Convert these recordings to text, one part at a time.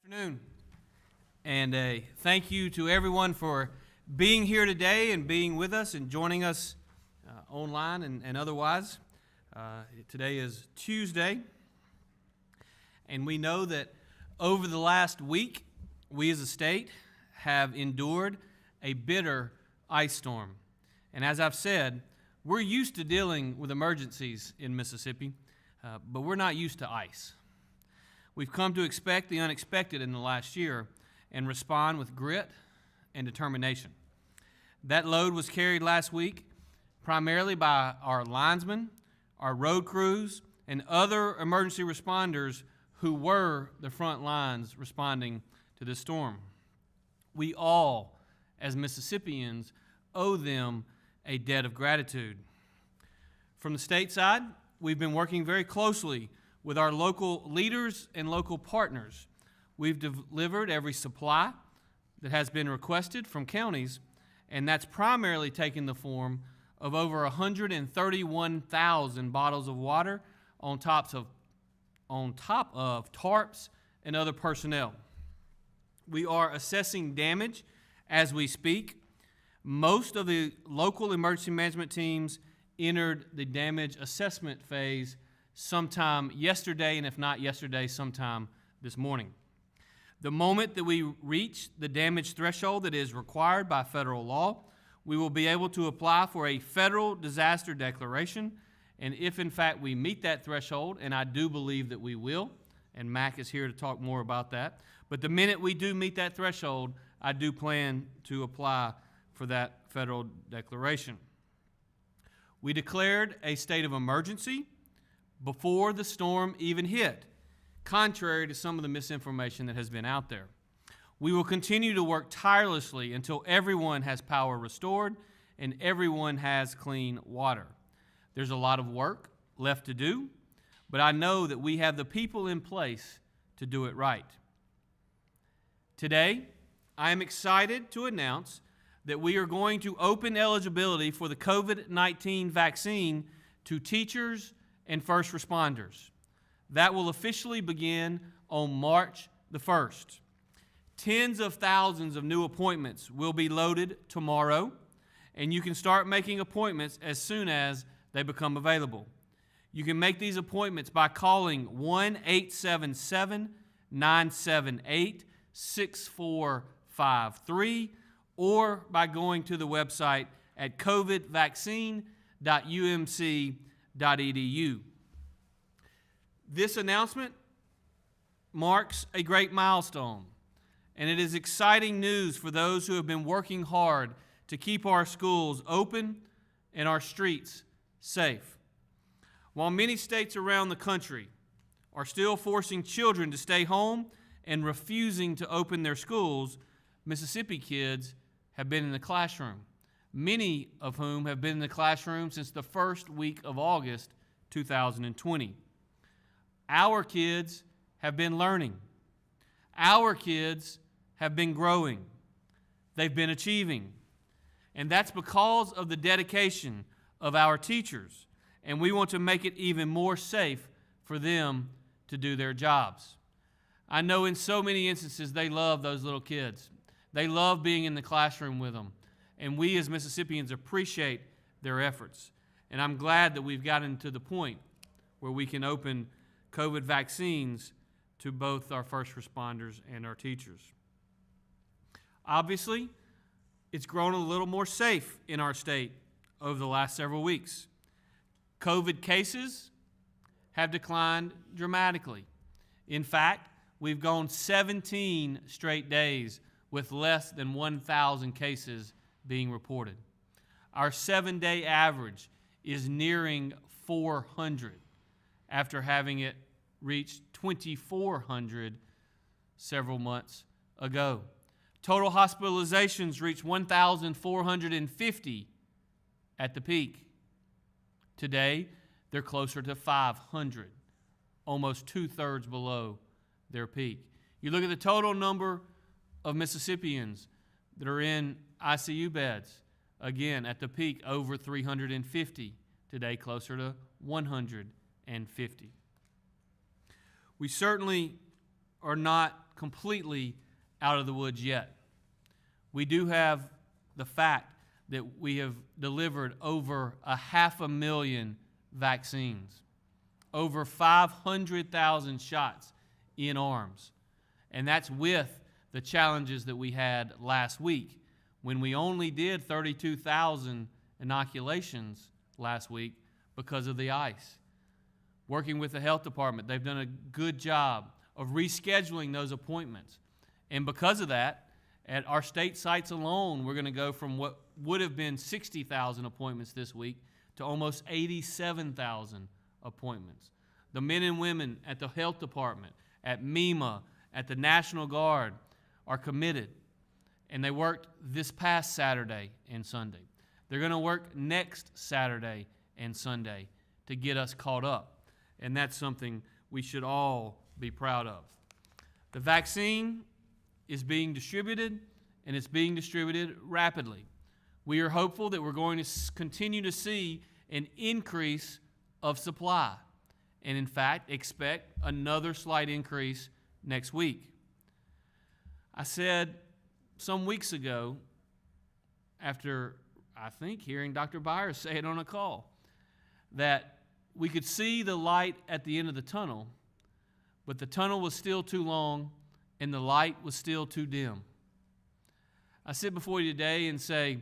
Afternoon, and thank you to everyone for being here today and being with us and joining us online and otherwise. Today is Tuesday, and we know that over the last week, we as a state have endured a bitter ice storm. And as I've said, we're used to dealing with emergencies in Mississippi, but we're not used to ice. We've come to expect the unexpected in the last year and respond with grit and determination. That load was carried last week primarily by our linesmen, our road crews, and other emergency responders who were the front lines responding to this storm. We all, as Mississippians, owe them a debt of gratitude. From the state side, we've been working very closely with our local leaders and local partners. We've delivered every supply that has been requested from counties, and that's primarily taken the form of over 131,000 bottles of water on top of tarps and other personnel. We are assessing damage as we speak. Most of the local emergency management teams entered the damage assessment phase sometime yesterday, and if not yesterday, sometime this morning. The moment that we reach the damage threshold that is required by federal law, we will be able to apply for a federal disaster declaration, and if in fact we meet that threshold, and I do believe that we will, and Mac is here to talk more about that, but the minute we do meet that threshold, I do plan to apply for that federal declaration. We declared a state of emergency before the storm even hit, contrary to some of the misinformation that has been out there. We will continue to work tirelessly until everyone has power restored and everyone has clean water. There's a lot of work left to do, but I know that we have the people in place to do it right. Today, I am excited to announce that we are going to open eligibility for the COVID-19 vaccine to teachers and first responders. That will officially begin on March the 1st. Tens of thousands of new appointments will be loaded tomorrow, and you can start making appointments as soon as they become available. You can make these appointments by calling 1-877-978-6453 or by going to the website at covidvaccine.umc.edu. This announcement marks a great milestone, and it is exciting news for those who have been working hard to keep our schools open and our streets safe. While many states around the country are still forcing children to stay home and refusing to open their schools, Mississippi kids have been in the classroom, many of whom have been in the classroom since the first week of August 2020. Our kids have been learning. Our kids have been growing. They've been achieving. And that's because of the dedication of our teachers. And we want to make it even more safe for them to do their jobs. I know in so many instances they love those little kids. They love being in the classroom with them. And we as Mississippians appreciate their efforts. And I'm glad that we've gotten to the point where we can open COVID vaccines to both our first responders and our teachers. Obviously, it's grown a little more safe in our state over the last several weeks. COVID cases have declined dramatically. In fact, we've gone 17 straight days with less than 1,000 cases being reported. Our 7-day average is nearing 400 after having it reach 2,400 several months ago. Total hospitalizations reached 1,450 at the peak. Today, they're closer to 500, almost 2/3 below their peak. You look at the total number of Mississippians that are in ICU beds, again, at the peak, over 350. Today, closer to 150. We certainly are not completely out of the woods yet. We do have the fact that we have delivered over 500,000 vaccines, over 500,000 shots in arms. And that's with the challenges that we had last week when we only did 32,000 inoculations last week because of the ice. Working with the health department, they've done a good job of rescheduling those appointments. And because of that, at our state sites alone, we're going to go from what would have been 60,000 appointments this week to almost 87,000 appointments. The men and women at the health department, at MEMA, at the National Guard are committed, and they worked this past Saturday and Sunday. They're going to work next Saturday and Sunday to get us caught up, and that's something we should all be proud of. The vaccine is being distributed, and it's being distributed rapidly. We are hopeful that we're going to continue to see an increase of supply, and in fact, expect another slight increase next week. I said some weeks ago, after I think hearing Dr. Byers say it on a call, that we could see the light at the end of the tunnel, but the tunnel was still too long and the light was still too dim. I sit before you today and say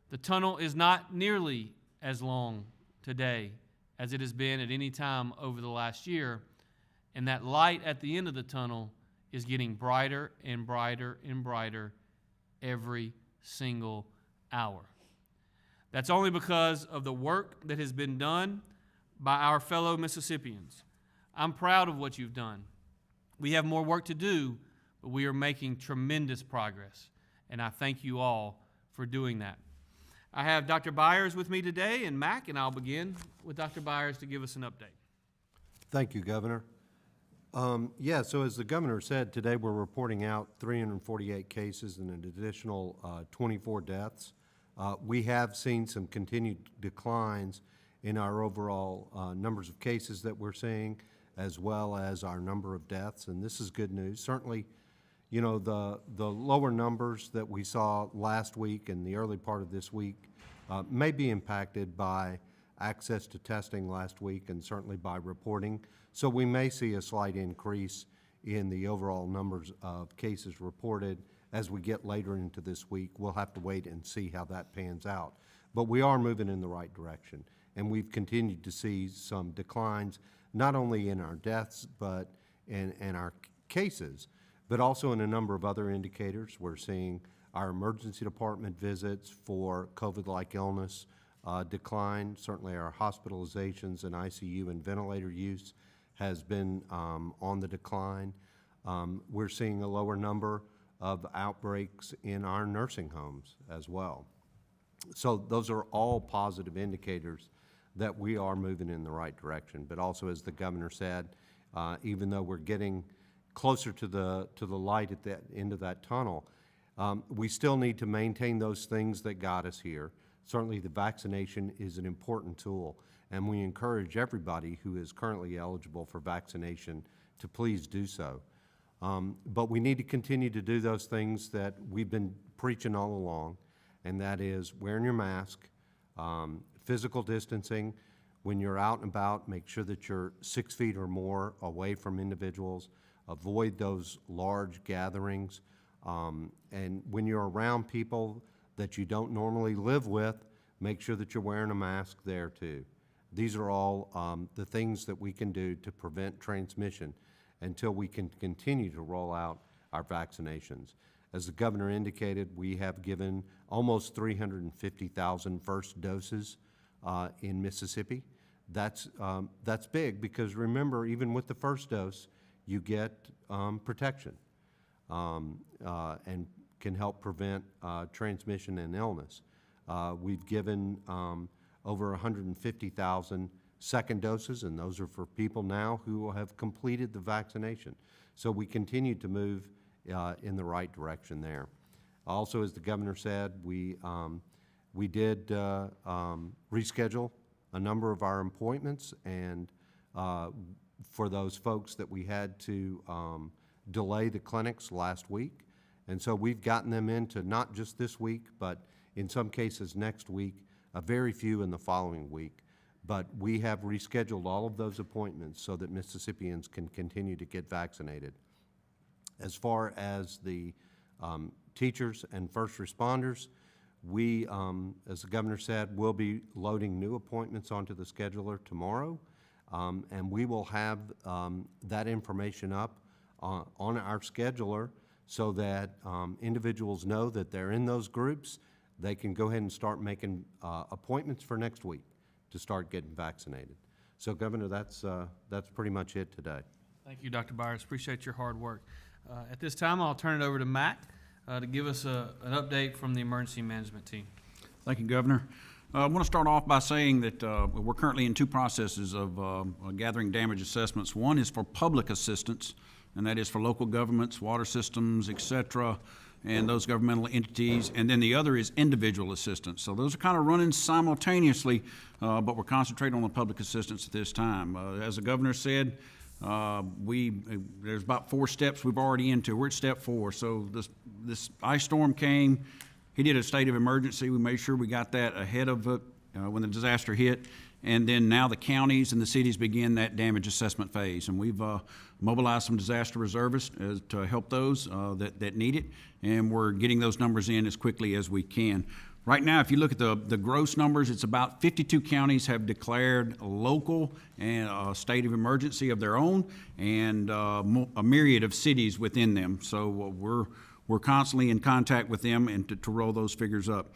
the tunnel is not nearly as long today as it has been at any time over the last year, and that light at the end of the tunnel is getting brighter and brighter and brighter every single hour. That's only because of the work that has been done by our fellow Mississippians. I'm proud of what you've done. We have more work to do, but we are making tremendous progress, and I thank you all for doing that. I have Dr. Byers with me today, and Mac, and I'll begin with Dr. Byers to give us an update. Thank you, Governor. So as the Governor said, today we're reporting out 348 cases and an additional 24 deaths. We have seen some continued declines in our overall numbers of cases that we're seeing, as well as our number of deaths, and this is good news. Certainly, you know, the lower numbers that we saw last week and the early part of this week may be impacted by access to testing last week and certainly by reporting. So we may see a slight increase in the overall numbers of cases reported as we get later into this week. We'll have to wait and see how that pans out. But we are moving in the right direction, and we've continued to see some declines, not only in our deaths, but in our cases, but also in a number of other indicators. We're seeing our emergency department visits for COVID-like illness decline. Certainly our hospitalizations and ICU and ventilator use has been on the decline. We're seeing a lower number of outbreaks in our nursing homes as well. So those are all positive indicators that we are moving in the right direction. But also, as the Governor said, even though we're getting closer to the light at the end of that tunnel, we still need to maintain those things that got us here. Certainly the vaccination is an important tool, and we encourage everybody who is currently eligible for vaccination to please do so. But we need to continue to do those things that we've been preaching all along, and that is wearing your mask, physical distancing. When you're out and about, make sure that you're 6 feet or more away from individuals. Avoid those large gatherings. And when you're around people that you don't normally live with, make sure that you're wearing a mask there too. These are all the things that we can do to prevent transmission until we can continue to roll out our vaccinations. As the Governor indicated, we have given almost 350,000 first doses in Mississippi. That's big because remember, even with the first dose, you get protection and can help prevent transmission and illness. We've given over 150,000 second doses, and those are for people now who have completed the vaccination. So we continue to move in the right direction there. Also, as the Governor said, we did reschedule a number of our appointments, and for those folks that we had to delay the clinics last week. And so we've gotten them into not just this week, but in some cases next week, very few in the following week. But we have rescheduled all of those appointments so that Mississippians can continue to get vaccinated. As far as the teachers and first responders, we, as the governor said, will be loading new appointments onto the scheduler tomorrow, and we will have that information up on our scheduler so that individuals know that they're in those groups. They can go ahead and start making appointments for next week to start getting vaccinated. So, Governor, that's pretty much it today. Thank you, Dr. Byers. Appreciate your hard work. At this time, I'll turn it over to Matt to give us an update from the emergency management team. Thank you, Governor. I want to start off by saying that we're currently in two processes of gathering damage assessments. One is for public assistance, and that is for local governments, water systems, et cetera, and those governmental entities, and then the other is individual assistance. So those are kind of running simultaneously, but we're concentrating on the public assistance at this time. As the governor said, there's about 4 steps we've already into. We're at step 4. So this ice storm came. He did a state of emergency. We made sure we got that ahead of it when the disaster hit. And then now the counties and the cities begin that damage assessment phase. And we've mobilized some disaster reservists to help those that need it. And we're getting those numbers in as quickly as we can. Right now, if you look at the gross numbers, it's about 52 counties have declared a local and a state of emergency of their own, and a myriad of cities within them. So we're constantly in contact with them and to roll those figures up.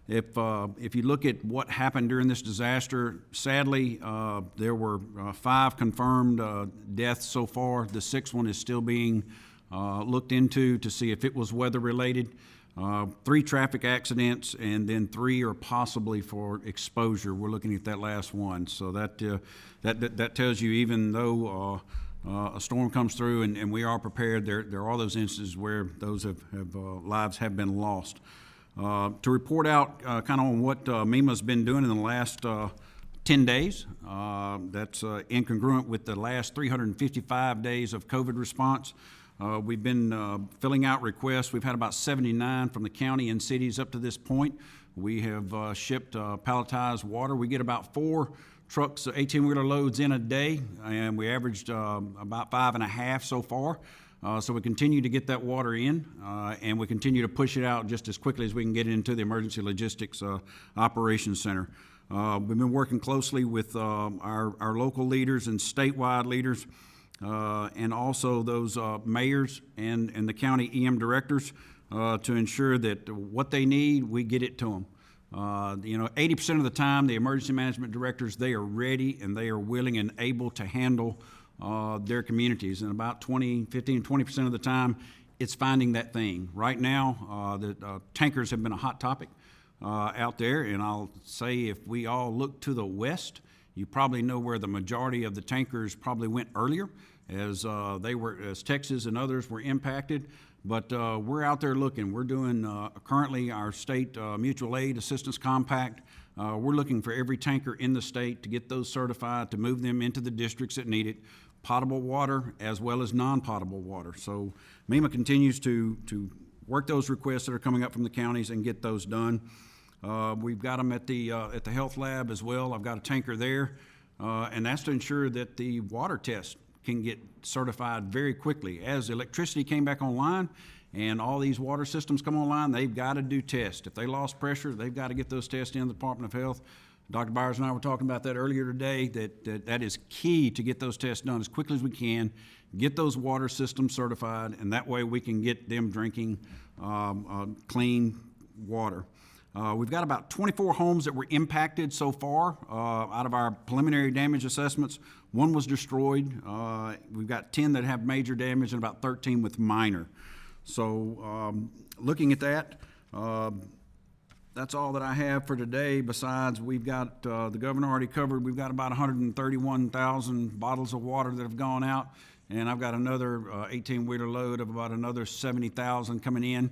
If you look at what happened during this disaster, sadly, there were 5 confirmed deaths so far. The 6th one is still being looked into to see if it was weather-related. 3 traffic accidents, and then 3 are possibly for exposure. We're looking at that last one. So that tells you, even though a storm comes through and we are prepared, there are those instances where those lives have been lost. To report out kind of on what MEMA's been doing in the last 10 days, that's incongruent with the last 355 days of COVID response. We've been filling out requests. We've had about 79 from the county and cities up to this point. We have shipped palletized water. We get about 4 trucks, 18-wheeler loads in a day, and we averaged about 5.5 so far. So we continue to get that water in, and we continue to push it out just as quickly as we can get it into the Emergency Logistics Operations Center. We've been working closely with our local leaders and statewide leaders, and also those mayors and the county EM directors to ensure that what they need, we get it to them. 80% of the time, the emergency management directors, they are ready and they are willing and able to handle their communities, and about 15-20% of the time, it's finding that thing. Right now, the tankers have been a hot topic out there, and I'll say if we all look to the west, you probably know where the majority of the tankers probably went earlier, as Texas and others were impacted. But we're out there looking. We're doing currently our state mutual aid assistance compact. We're looking for every tanker in the state to get those certified, to move them into the districts that need it, potable water as well as non-potable water. So MEMA continues to work those requests that are coming up from the counties and get those done. We've got them at the health lab as well. I've got a tanker there, and that's to ensure that the water test can get certified very quickly. As electricity came back online and all these water systems come online, they've got to do tests. If they lost pressure, they've got to get those tests in the Department of Health. Dr. Byers and I were talking about that earlier today, that is key to get those tests done as quickly as we can, get those water systems certified, and that way we can get them drinking clean water. We've got about 24 homes that were impacted so far out of our preliminary damage assessments. 1 was destroyed. We've got 10 that have major damage and about 13 with minor. So looking at that, that's all that I have for today. Besides, we've got, the governor already covered, we've got about 131,000 bottles of water that have gone out, and I've got another 18-wheeler load of about another 70,000 coming in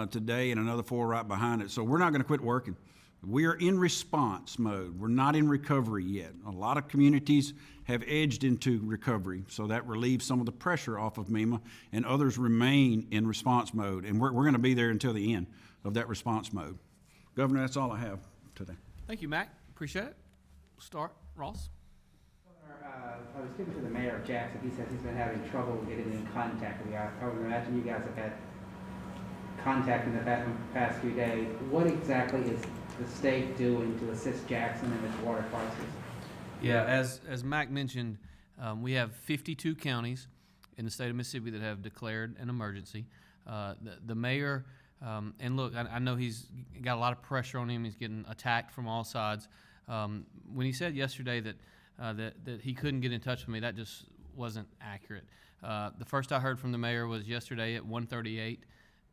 today, and another 4 right behind it. So we're not going to quit working. We are in response mode. We're not in recovery yet. A lot of communities have edged into recovery, so that relieves some of the pressure off of MEMA, and others remain in response mode, and we're going to be there until the end of that response mode. Governor, that's all I have today. Thank you, Mac. Appreciate it. Start. Ross? I was speaking to the mayor of Jackson. He says he's been having trouble getting in contact with you. I would imagine you guys have had contact in the past few days. What exactly is the state doing to assist Jackson in its water crisis? Yeah, as Mac mentioned, we have 52 counties in the state of Mississippi that have declared an emergency. The mayor, and look, I know he's got a lot of pressure on him. He's getting attacked from all sides. When he said yesterday that he couldn't get in touch with me, that just wasn't accurate. The first I heard from the mayor was yesterday at 1:38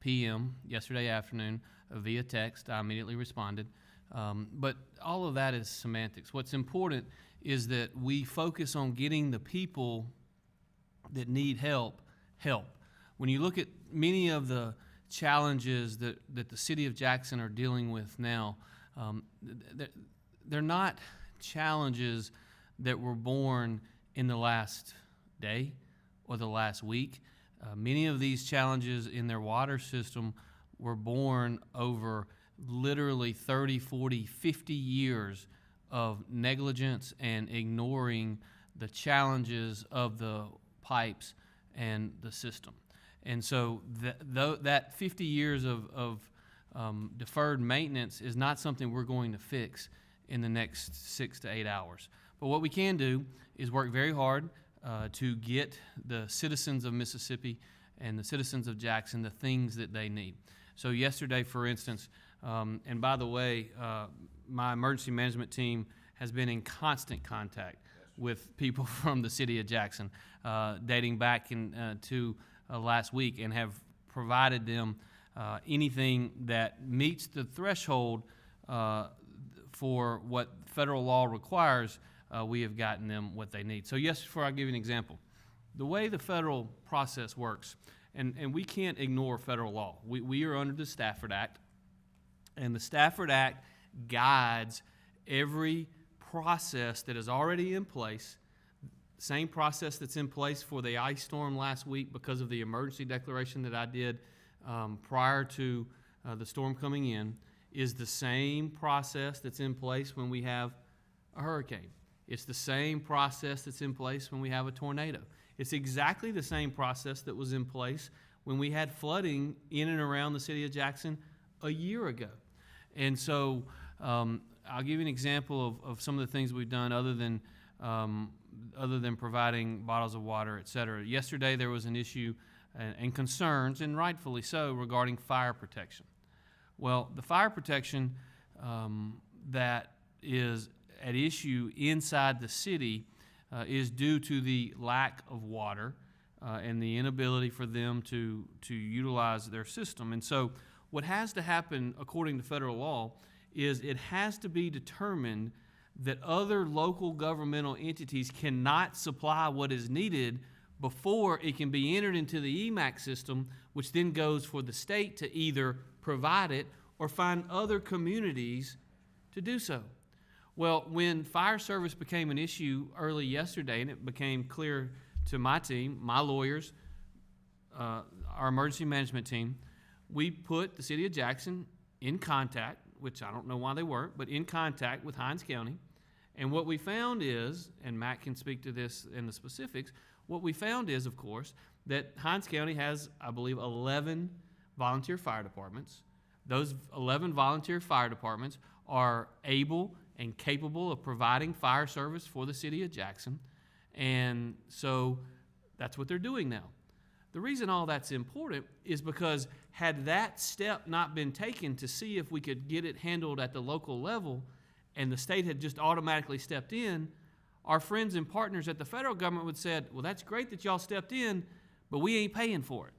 p.m. yesterday afternoon via text. I immediately responded. But all of that is semantics. What's important is that we focus on getting the people that need help. When you look at many of the challenges that the city of Jackson are dealing with now, they're not challenges that were born in the last day or the last week. Many of these challenges in their water system were born over literally 30, 40, 50 years of negligence and ignoring the challenges of the pipes and the system. And so that 50 years of deferred maintenance is not something we're going to fix in the next 6 to 8 hours. But what we can do is work very hard to get the citizens of Mississippi and the citizens of Jackson the things that they need. So yesterday, for instance, and by the way, my emergency management team has been in constant contact with people from the city of Jackson, dating back to last week, and have provided them anything that meets the threshold for what federal law requires. We have gotten them what they need. So yes, before I give you an example, the way the federal process works, and we can't ignore federal law. We are under the Stafford Act, and the Stafford Act guides every process that is already in place, same process that's in place for the ice storm last week because of the emergency declaration that I did prior to the storm coming in, is the same process that's in place when we have a hurricane. It's the same process that's in place when we have a tornado. It's exactly the same process that was in place when we had flooding in and around the city of Jackson a year ago. And so I'll give you an example of some of the things we've done other than providing bottles of water, et cetera. Yesterday there was an issue and concerns, and rightfully so, regarding fire protection. Well, the fire protection that is at issue inside the city is due to the lack of water and the inability for them to utilize their system. And so what has to happen according to federal law is it has to be determined that other local governmental entities cannot supply what is needed before it can be entered into the EMAC system, which then goes for the state to either provide it or find other communities to do so. Well, when fire service became an issue early yesterday, and it became clear to my team, my lawyers, our emergency management team, we put the city of Jackson in contact, which I don't know why they weren't, but in contact with Hinds County. And what we found is, and Matt can speak to this in the specifics, what we found is, of course, that Hinds County has, I believe, 11 volunteer fire departments. Those 11 volunteer fire departments are able and capable of providing fire service for the city of Jackson. And so that's what they're doing now. The reason all that's important is because had that step not been taken to see if we could get it handled at the local level, and the state had just automatically stepped in, our friends and partners at the federal government would have said, well, that's great that y'all stepped in, but we ain't paying for it.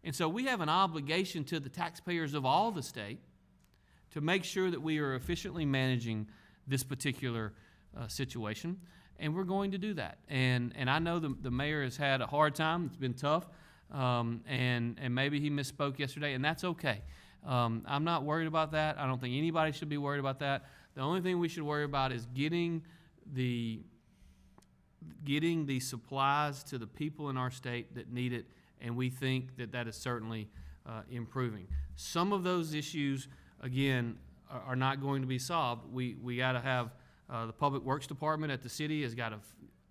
And so we have an obligation to the taxpayers of all the state to make sure that we are efficiently managing this particular situation, and we're going to do that. And I know the mayor has had a hard time. It's been tough, and maybe he misspoke yesterday, and that's okay. I'm not worried about that. I don't think anybody should be worried about that. The only thing we should worry about is getting the supplies to the people in our state that need it, and we think that is certainly improving. Some of those issues, again, are not going to be solved. We got to have the Public Works Department at the city has got to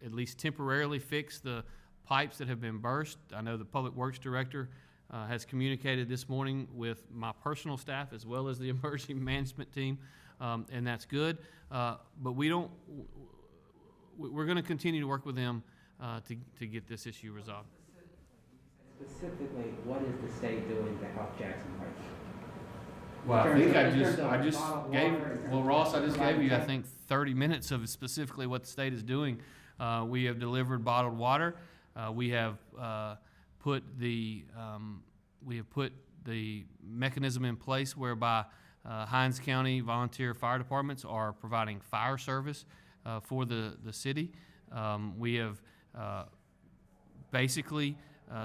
at least temporarily fix the pipes that have been burst. I know the Public Works Director has communicated this morning with my personal staff as well as the emergency management team, and that's good. But we're going to continue to work with them to get this issue resolved. Specifically, what is the state doing to help Jackson right now? Well, I In think terms of I just bottled gave, water, in terms well, of Ross, I just gave you, I providing think, 30 minutes of specifically what the state is doing. We have delivered bottled water. We have put the mechanism in place whereby Hinds County volunteer fire departments are providing fire service for the city. We have basically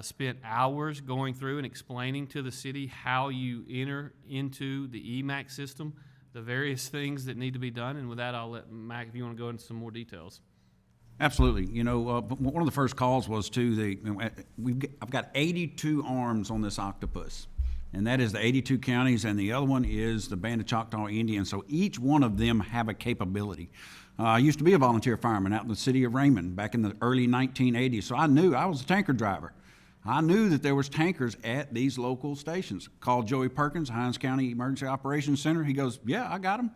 spent hours going through and explaining to the city how you enter into the EMAC system, the various things that need to be done. And with that, I'll let Mac, if you want to go into some more details. Absolutely. You know, one of the first calls was to I've got 82 arms on this octopus, and that is the 82 counties, and the other one is the Band of Choctaw Indians. So each one of them have a capability. I used to be a volunteer fireman out in the city of Raymond back in the early 1980s, so I knew I was a tanker driver. I knew that there was tankers at these local stations. Called Joey Perkins, Hinds County Emergency Operations Center. He goes, yeah, I got them.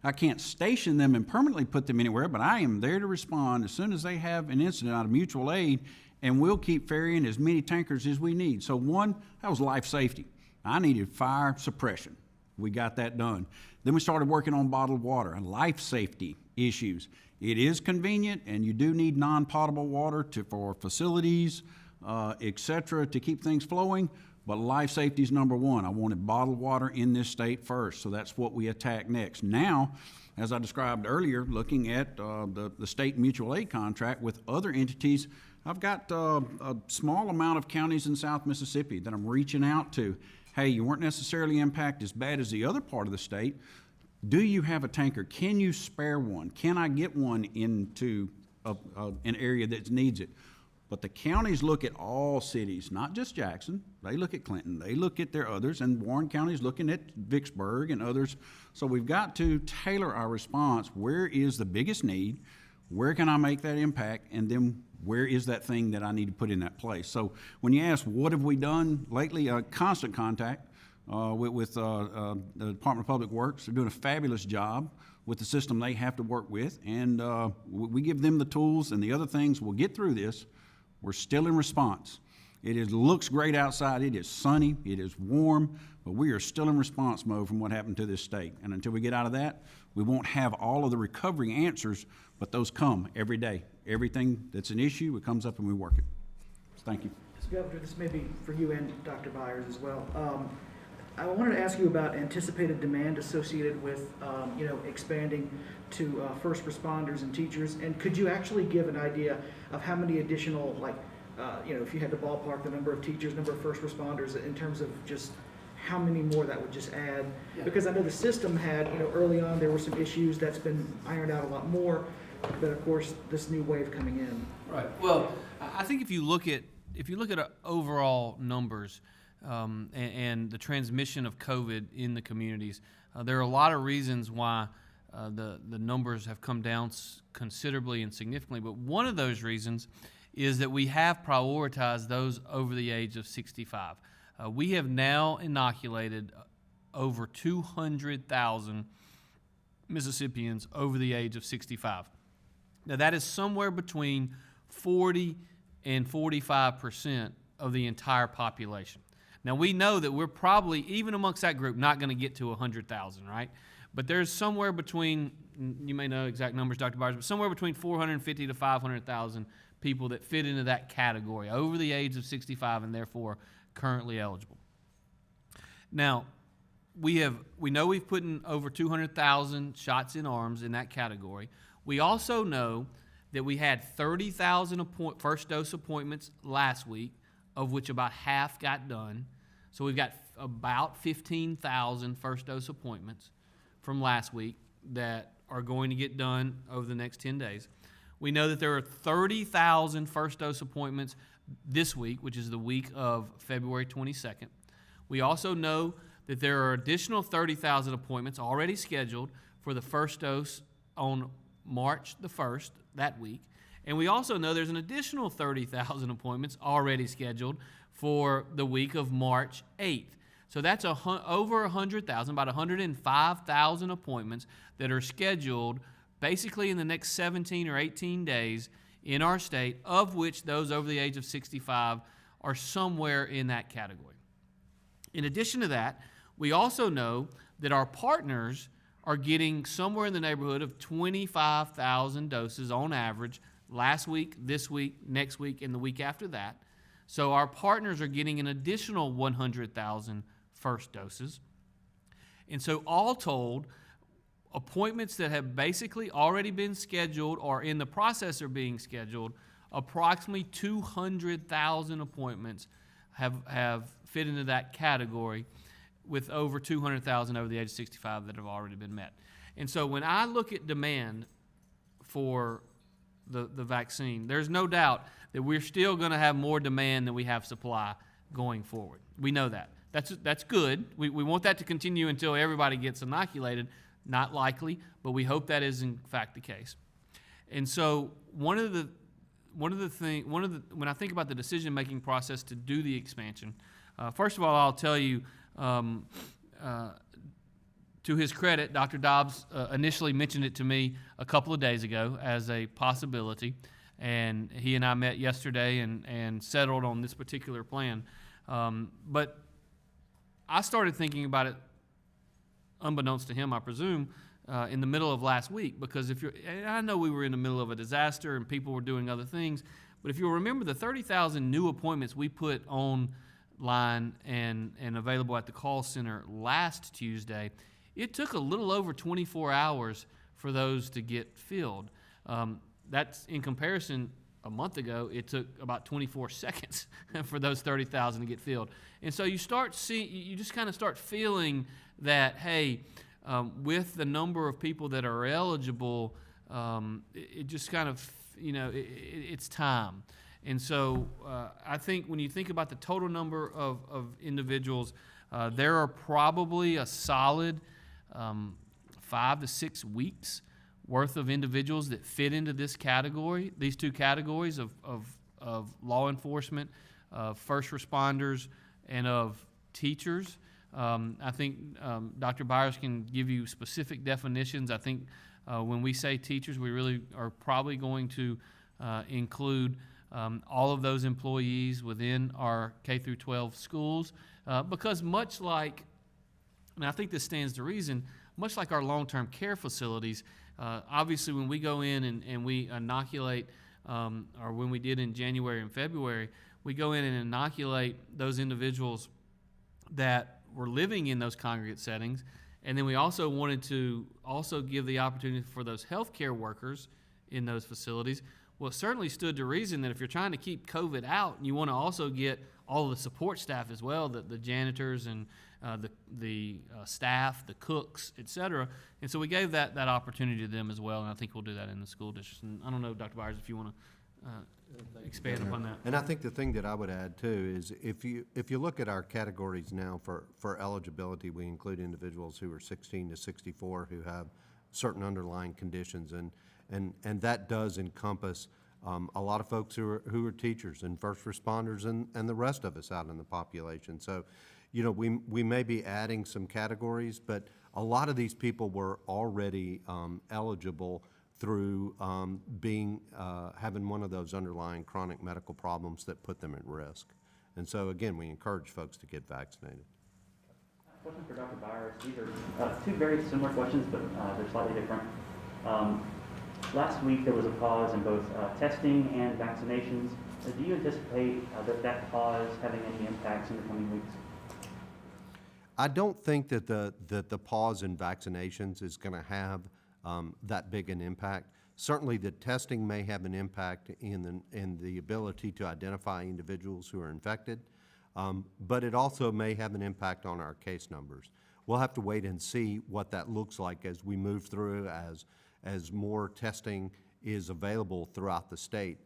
I can't station them and permanently put them anywhere, but I am there to respond as soon as they have an incident out of mutual aid, and we'll keep ferrying as many tankers as we need. So one, that was life safety. I needed fire suppression. We got that done. Then we started working on bottled water and life safety issues. It is convenient, and you do need non-potable water for facilities, et cetera, to keep things flowing, but life safety is number one. I wanted bottled water in this state first, so that's what we attack next. Now, as I described earlier, looking at the state mutual aid contract with other entities, I've got a small amount of counties in South Mississippi that I'm reaching out to. Hey, you weren't necessarily impacted as bad as the other part of the state. Do you have a tanker? Can you spare one? Can I get one into an area that needs it? But the counties look at all cities, not just Jackson. They look at Clinton. They look at their others, and Warren County's looking at Vicksburg and others. So we've got to tailor our response. Where is the biggest need? Where can I make that impact? And then where is that thing that I need to put in that place? So when you ask, what have we done lately? Constant contact with the Department of Public Works. They're doing a fabulous job with the system they have to work with. And we give them the tools and the other things. We'll get through this. We're still in response. Looks great outside. It is sunny. It is warm. But we are still in response mode from what happened to this state. And until we get out of that, we won't have all of the recovery answers, but those come every day. Everything that's an issue, it comes up and we work it. So thank you. Governor, this may be for you and Dr. Byers as well. I wanted to ask you about anticipated demand associated with, expanding to first responders and teachers. And could you actually give an idea of how many additional, if you had to ballpark the number of teachers, number of first responders, in terms of just how many more that would just add? Yeah. Because I know the system had, early on there were some issues that's been ironed out a lot more, but of course this new wave coming in. Right. Well, I think if you look at overall numbers and the transmission of COVID in the communities, there are a lot of reasons why the numbers have come down considerably and significantly. But one of those reasons is that we have prioritized those over the age of 65. We have now inoculated over 200,000 Mississippians over the age of 65. Now, that is somewhere between 40 and 45% of the entire population. Now, we know that we're probably, even amongst that group, not going to get to 100,000, right? But there's somewhere between, you may know exact numbers, Dr. Byers, but somewhere between 450 to 500,000 people that fit into that category over the age of 65 and therefore currently eligible. Now, we know we've put in over 200,000 shots in arms in that category. We also know that we had 30,000 first dose appointments last week, of which about half got done. So we've got about 15,000 first dose appointments from last week that are going to get done over the next 10 days. We know that there are 30,000 first dose appointments this week, which is the week of February 22nd. We also know that there are additional 30,000 appointments already scheduled for the first dose on March the 1st, that week. And we also know there's an additional 30,000 appointments already scheduled for the week of March 8th. So that's over 100,000, about 105,000 appointments that are scheduled basically in the next 17 or 18 days in our state, of which those over the age of 65 are somewhere in that category. In addition to that, we also know that our partners are getting somewhere in the neighborhood of 25,000 doses on average last week, this week, next week, and the week after that. So our partners are getting an additional 100,000 first doses. And so all told, appointments that have basically already been scheduled or in the process of being scheduled, approximately 200,000 appointments have fit into that category, with over 200,000 over the age of 65 that have already been met. And so when I look at demand for the vaccine, there's no doubt that we're still going to have more demand than we have supply going forward. We know that. That's good. We want that to continue until everybody gets inoculated. Not likely, but we hope that is in fact the case. And so when I think about the decision-making process to do the expansion, first of all, I'll tell you, to his credit, Dr. Dobbs initially mentioned it to me a couple of days ago as a possibility, and he and I met yesterday and settled on this particular plan. But I started thinking about it, unbeknownst to him, I presume, in the middle of last week, because I know we were in the middle of a disaster and people were doing other things, but if you'll remember the 30,000 new appointments we put online and available at the call center last Tuesday, it took a little over 24 hours for those to get filled. That's in comparison, a month ago, it took about 24 seconds for those 30,000 to get filled. And so you just kind of start feeling that, hey, with the number of people that are eligible, it just kind of, it's time. And so I think when you think about the total number of individuals, there are probably a solid 5 to 6 weeks worth of individuals that fit into this category, these two categories of law enforcement, of first responders, and of teachers. I think Dr. Byers can give you specific definitions. I think when we say teachers, we really are probably going to include all of those employees within our K through 12 schools, because much like, and I think this stands to reason, much like our long-term care facilities, obviously when we go in and we inoculate, or when we did in January and February, we go in and inoculate those individuals that were living in those congregate settings, and then we also wanted to also give the opportunity for those healthcare workers in those facilities. Well, it certainly stood to reason that if you're trying to keep COVID out, you want to also get all of the support staff as well, the janitors and the staff, the cooks, et cetera. And so we gave that opportunity to them as well, and I think we'll do that in the school districts. And I don't know, Dr. Byers, if you want to expand upon that. And I think the thing that I would add too is if you look at our categories now for eligibility, we include individuals who are 16 to 64 who have certain underlying conditions, and that does encompass a lot of folks who are teachers and first responders and the rest of us out in the population. So, we may be adding some categories, but a lot of these people were already eligible through having one of those underlying chronic medical problems that put them at risk. And so again, we encourage folks to get vaccinated. Question for Dr. Byers. These are two very similar questions, but they're slightly different. Last week there was a pause in both testing and vaccinations. Do you anticipate that pause having any impacts in the coming weeks? I don't think that the pause in vaccinations is going to have that big an impact. Certainly the testing may have an impact in the ability to identify individuals who are infected. But it also may have an impact on our case numbers. We'll have to wait and see what that looks like as we move through, as more testing is available throughout the state,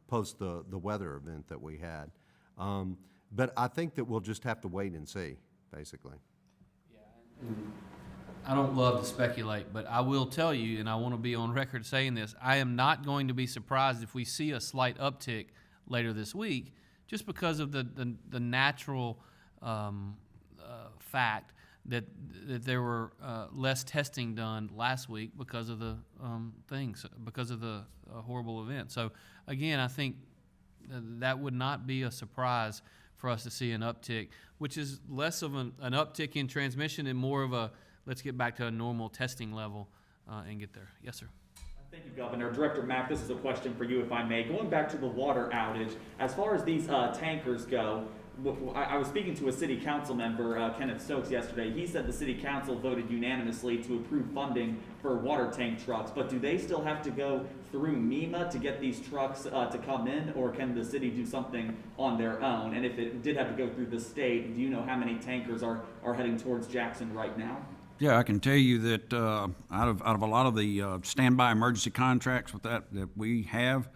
post the weather event that we had. But I think that we'll just have to wait and see, basically. I don't love to speculate, but I will tell you, and I want to be on record saying this, I am not going to be surprised if we see a slight uptick later this week, just because of the natural fact that there were less testing done last week because of the because of the horrible event. So again, I think that would not be a surprise for us to see an uptick, which is less of an uptick in transmission and more of a let's get back to a normal testing level and get there. Yes, sir. Thank you, Governor. Director Mack, this is a question for you, if I may. Going back to the water outage, as far as these tankers go, I was speaking to a city council member, Kenneth Stokes, yesterday. He said the city council voted unanimously to approve funding for water tank trucks, but do they still have to go through MEMA to get these trucks to come in, or can the city do something on their own? And if it did have to go through the state, do you know how many tankers are heading towards Jackson right now? Yeah, I can tell you that out of a lot of the standby emergency contracts with that we have,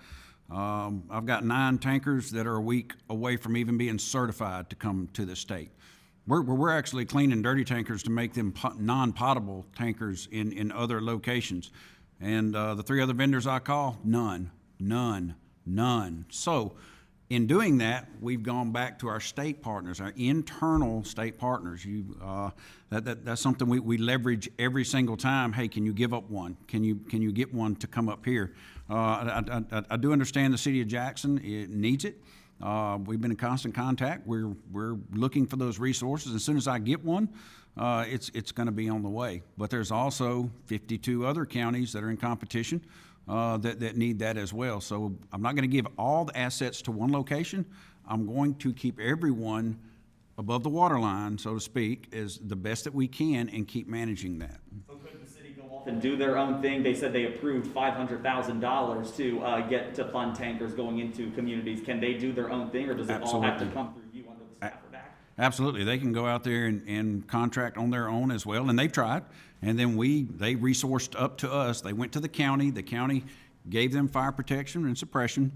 I've got 9 tankers that are a week away from even being certified to come to the state. We're actually cleaning dirty tankers to make them non-potable tankers in other locations. And the 3 other vendors I call, none. So in doing that, we've gone back to our state partners, our internal state partners. That's something we leverage every single time. Hey, can you give up one? Can you get one to come up here? I do understand the city of Jackson, it needs it. We've been in constant contact. We're looking for those resources. As soon as I get one, it's going to be on the way. But there's also 52 other counties that are in competition that need that as well. So I'm not going to give all the assets to one location. I'm going to keep everyone above the water line, so to speak, as the best that we can and keep managing that. So could the city go off and do their own thing? They said they approved $500,000 to get to fund tankers going into communities. Can they do their own thing, or does it all have to come through you under the Stafford Act? Absolutely. They can go out there and contract on their own as well, and they've tried. And then they resourced up to us. They went to the county. The county gave them fire protection and suppression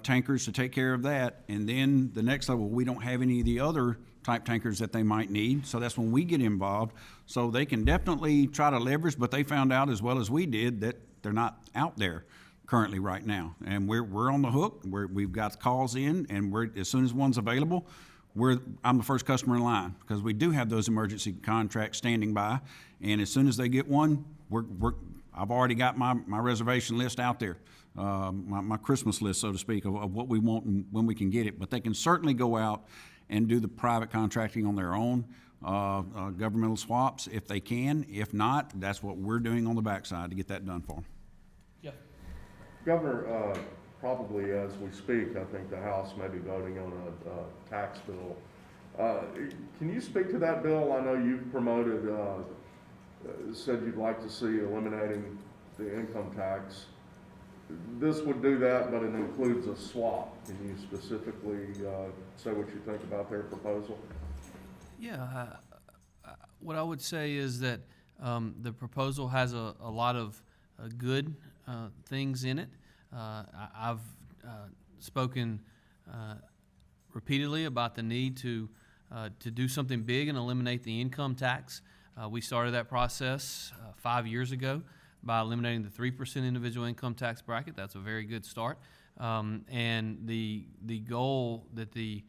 tankers to take care of that. And then the next level, we don't have any of the other type tankers that they might need. So that's when we get involved. So they can definitely try to leverage, but they found out as well as we did that they're not out there currently right now. And we're on the hook. We've got calls in, and as soon as one's available, I'm the first customer in line, because we do have those emergency contracts standing by, and as soon as they get one, I've already got my reservation list out there, my Christmas list, so to speak, of what we want and when we can get it. But they can certainly go out and do the private contracting on their own, governmental swaps if they can. If not, that's what we're doing on the backside to get that done for them. Yeah. Governor, probably as we speak, I think the House may be voting on a tax bill. Can you speak to that bill? I know you've promoted, said you'd like to see eliminating the income tax. This would do that, but it includes a swap. Can you specifically say what you think about their proposal? Yeah, what I would say is that the proposal has a lot of good things in it. I've spoken repeatedly about the need to do something big and eliminate the income tax. We started that process 5 years ago by eliminating the 3% individual income tax bracket. That's a very good start. And the goal that the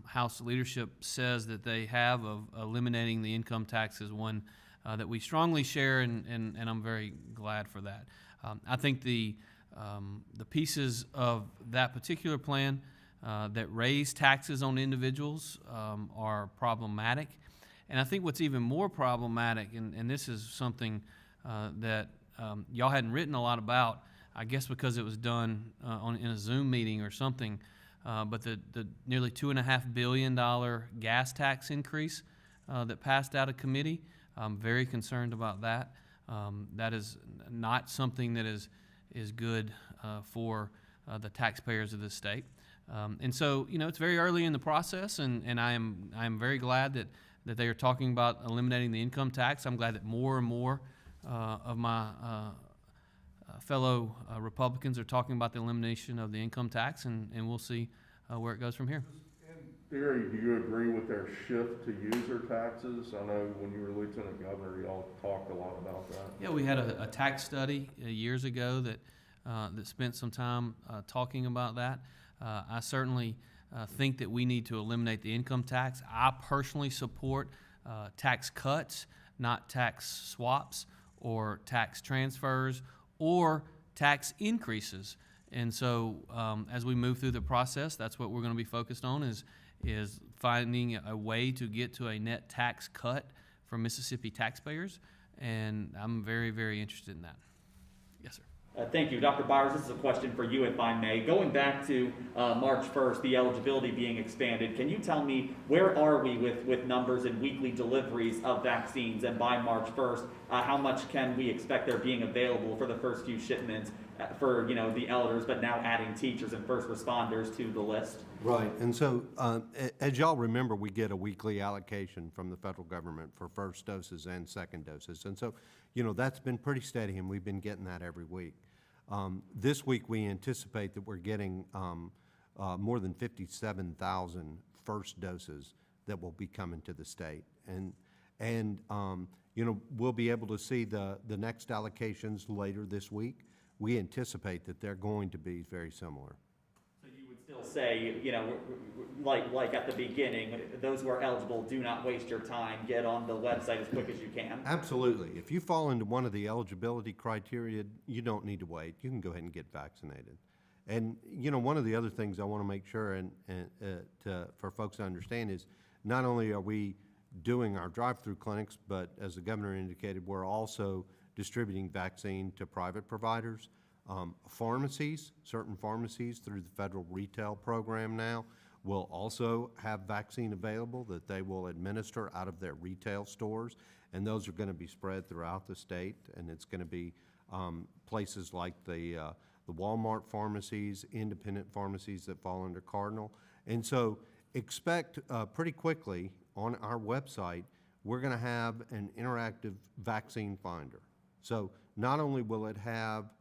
House leadership says that they have of eliminating the income tax is one that we strongly share, and I'm very glad for that. I think the pieces of that particular plan that raise taxes on individuals are problematic. And I think what's even more problematic, and this is something that y'all hadn't written a lot about, I guess because it was done in a Zoom meeting or something, but the nearly $2.5 billion gas tax increase that passed out of committee, I'm very concerned about that. That is not something that is good for the taxpayers of this state. And so, it's very early in the process, and I am very glad that they are talking about eliminating the income tax. I'm glad that more and more of my fellow Republicans are talking about the elimination of the income tax, and we'll see where it goes from here. In theory, do you agree with their shift to user taxes? I know when you were Lieutenant Governor, y'all talked a lot about that. Yeah, we had a tax study years ago that spent some time talking about that. I certainly think that we need to eliminate the income tax. I personally support tax cuts, not tax swaps or tax transfers or tax increases. And so as we move through the process, that's what we're going to be focused on is finding a way to get to a net tax cut for Mississippi taxpayers. And I'm very, very interested in that. Yes, sir. Thank you. Dr. Byers, this is a question for you, if I may. Going back to March 1st, the eligibility being expanded, can you tell me where are we with numbers and weekly deliveries of vaccines? And by March 1st, how much can we expect there being available for the first few shipments for the elders, but now adding teachers and first responders to the list? Right, and so as y'all remember, we get a weekly allocation from the federal government for first doses and second doses. And so, that's been pretty steady, and we've been getting that every week. This week, we anticipate that we're getting more than 57,000 first doses that will be coming to the state. And we'll be able to see the next allocations later this week. We anticipate that they're going to be very similar. So you would still say, like at the beginning, those who are eligible, do not waste your time. Get on the website as quick as you can. Absolutely. If you fall into one of the eligibility criteria, you don't need to wait. You can go ahead and get vaccinated. And, one of the other things I want to make sure for folks to understand is not only are we doing our drive-through clinics, but as the governor indicated, we're also distributing vaccine to private providers. Pharmacies, certain pharmacies through the federal retail program now will also have vaccine available that they will administer out of their retail stores, and those are going to be spread throughout the state, and it's going to be places like the Walmart pharmacies, independent pharmacies that fall under Cardinal. And so expect pretty quickly on our website, we're going to have an interactive vaccine finder. So not only will it have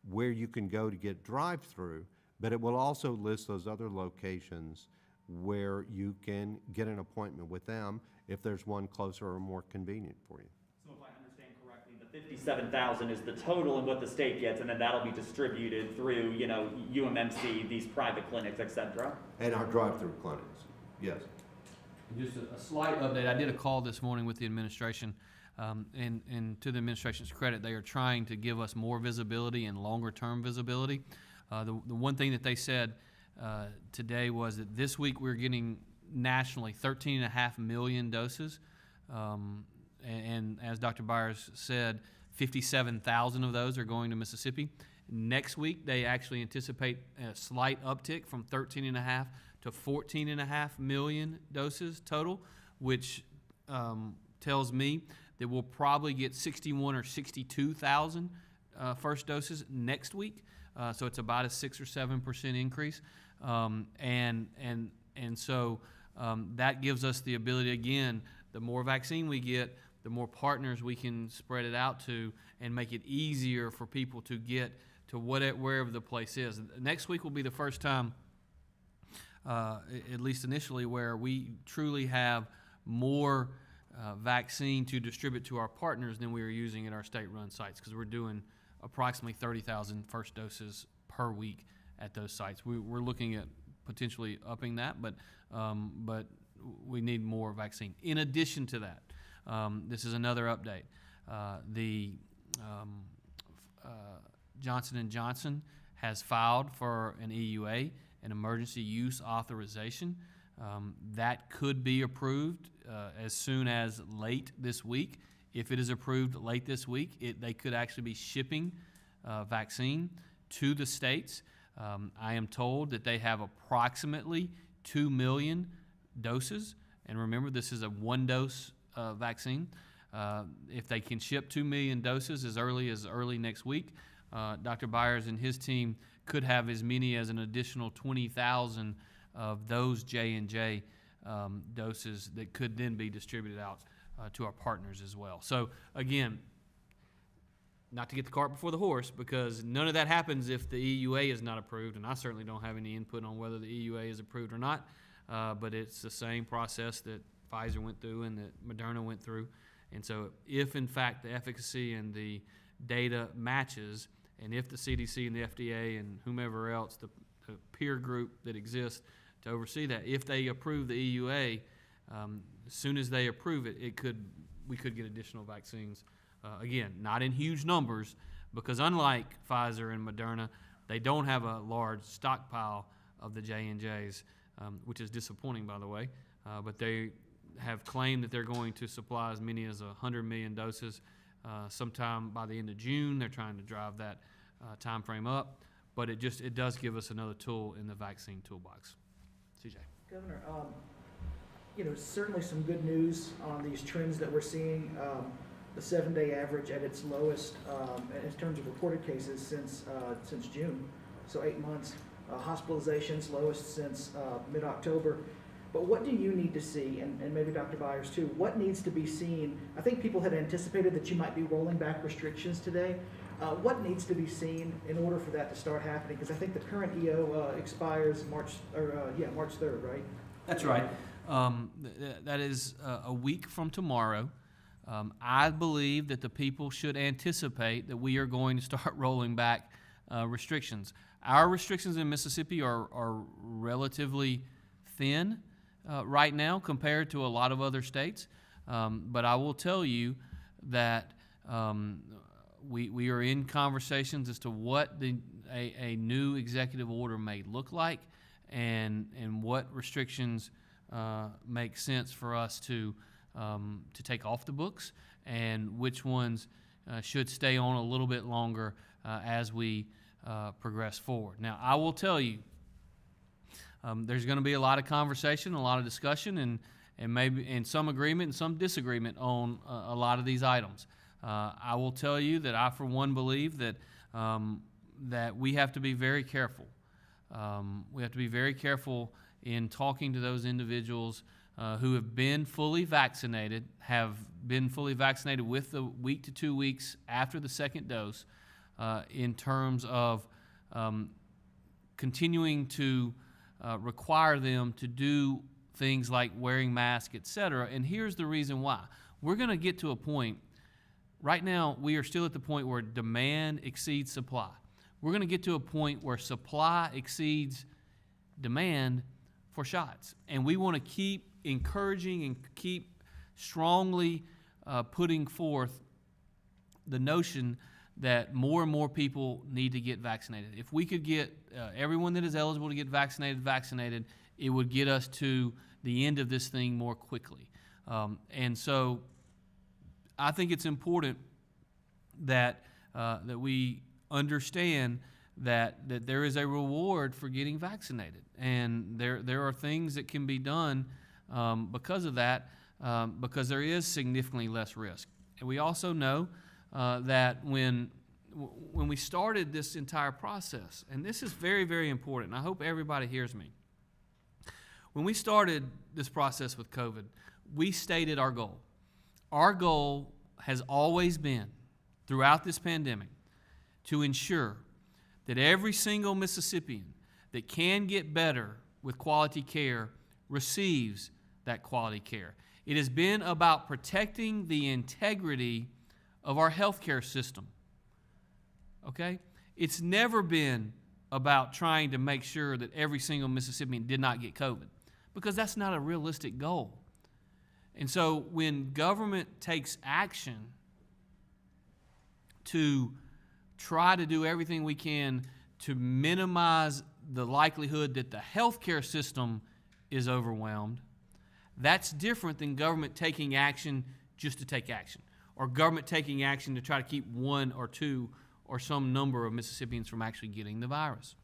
where you can go to get drive-through, but it will also list those other locations where you can get an appointment with them if there's one closer or more convenient for you. So if I understand correctly, the 57,000 is the total and what the state gets, and then that'll be distributed through, UMMC, these private clinics, et cetera? And our drive-through clinics, yes. Just a slight update. I did a call this morning with the administration, and to the administration's credit, they are trying to give us more visibility and longer-term visibility. The one thing that they said today was that this week we're getting nationally 13.5 million doses, and as Dr. Byers said, 57,000 of those are going to Mississippi. Next week, they actually anticipate a slight uptick from 13.5 to 14.5 million doses total, which tells me that we'll probably get 61 or 62,000 first doses next week. So it's about a 6 or 7% increase, and so that gives us the ability, again, the more vaccine we get, the more partners we can spread it out to and make it easier for people to get to wherever the place is. Next week will be the first time, at least initially, where we truly have more vaccine to distribute to our partners than we are using at our state-run sites, because we're doing approximately 30,000 first doses per week at those sites. We're looking at potentially upping that, but we need more vaccine. In addition to that, this is another update. The Johnson & Johnson has filed for an EUA, an emergency use authorization. That could be approved as soon as late this week. If it is approved late this week, they could actually be shipping vaccine to the states. I am told that they have approximately 2 million doses. And remember, this is a one-dose vaccine. If they can ship 2 million doses as early next week, Dr. Byers and his team could have as many as an additional 20,000 of those J&J doses that could then be distributed out to our partners as well. So again, not to get the cart before the horse, because none of that happens if the EUA is not approved, and I certainly don't have any input on whether the EUA is approved or not, but it's the same process that Pfizer went through and that Moderna went through. And so if, in fact, the efficacy and the data matches, and if the CDC and the FDA and whomever else, the peer group that exists to oversee that, if they approve the EUA, as soon as they approve it, we could get additional vaccines. Again, not in huge numbers, because unlike Pfizer and Moderna, they don't have a large stockpile of the J&Js, which is disappointing, by the way. But they have claimed that they're going to supply as many as 100 million doses sometime by the end of June. They're trying to drive that time frame up, but it does give us another tool in the vaccine toolbox. CJ. Governor, certainly some good news on these trends that we're seeing. The 7-day average at its lowest in terms of reported cases since June, so 8 months. Hospitalizations lowest since mid-October. But what do you need to see, and maybe Dr. Byers too, what needs to be seen? I think people had anticipated that you might be rolling back restrictions today. What needs to be seen in order for that to start happening? Because I think the current EO expires March 3rd, right? That's right. That is a week from tomorrow. I believe that the people should anticipate that we are going to start rolling back restrictions. Our restrictions in Mississippi are relatively thin right now compared to a lot of other states. But I will tell you that we are in conversations as to what a new executive order may look like, and what restrictions make sense for us to take off the books, and which ones should stay on a little bit longer as we progress forward. Now, I will tell you, there's going to be a lot of conversation, a lot of discussion, and maybe in some agreement and some disagreement on a lot of these items. I will tell you that I, for one, believe that that we have to be very careful. We have to be very careful in talking to those individuals who have been fully vaccinated, with the week to 2 weeks after the second dose, in terms of continuing to require them to do things like wearing masks, et cetera. And here's the reason why. We're going to get to a point, right now we are still at the point where demand exceeds supply. We're going to get to a point where supply exceeds demand for shots. And we want to keep encouraging and keep strongly putting forth the notion that more and more people need to get vaccinated. If we could get everyone that is eligible to get vaccinated, it would get us to the end of this thing more quickly. And so I think it's important that we understand that there is a reward for getting vaccinated. And there are things that can be done because of that, because there is significantly less risk. And we also know that when we started this entire process, and this is very, very important, and I hope everybody hears me. When we started this process with COVID, we stated our goal. Our goal has always been, throughout this pandemic, to ensure that every single Mississippian that can get better with quality care receives that quality care. It has been about protecting the integrity of our healthcare system. Okay? It's never been about trying to make sure that every single Mississippian did not get COVID, because that's not a realistic goal. And so when government takes action to try to do everything we can to minimize the likelihood that the healthcare system is overwhelmed, that's different than government taking action just to take action, or government taking action to try to keep one or two or some number of Mississippians from actually getting the virus.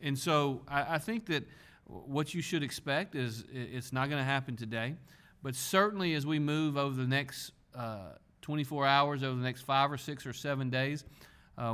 And so I think that what you should expect is it's not going to happen today, but certainly as we move over the next 24 hours, over the next 5 or 6 or 7 days,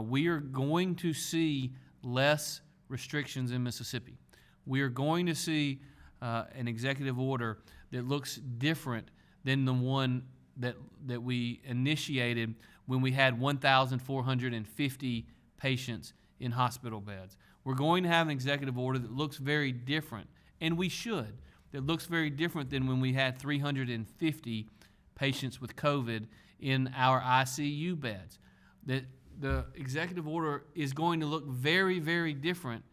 we are going to see less restrictions in Mississippi. We are going to see an executive order that looks different than the one that we initiated when we had 1,450 patients in hospital beds. We're going to have an executive order that looks very different, and we should, that looks very different than when we had 350 patients with COVID in our ICU beds. That the executive order is going to look very, very different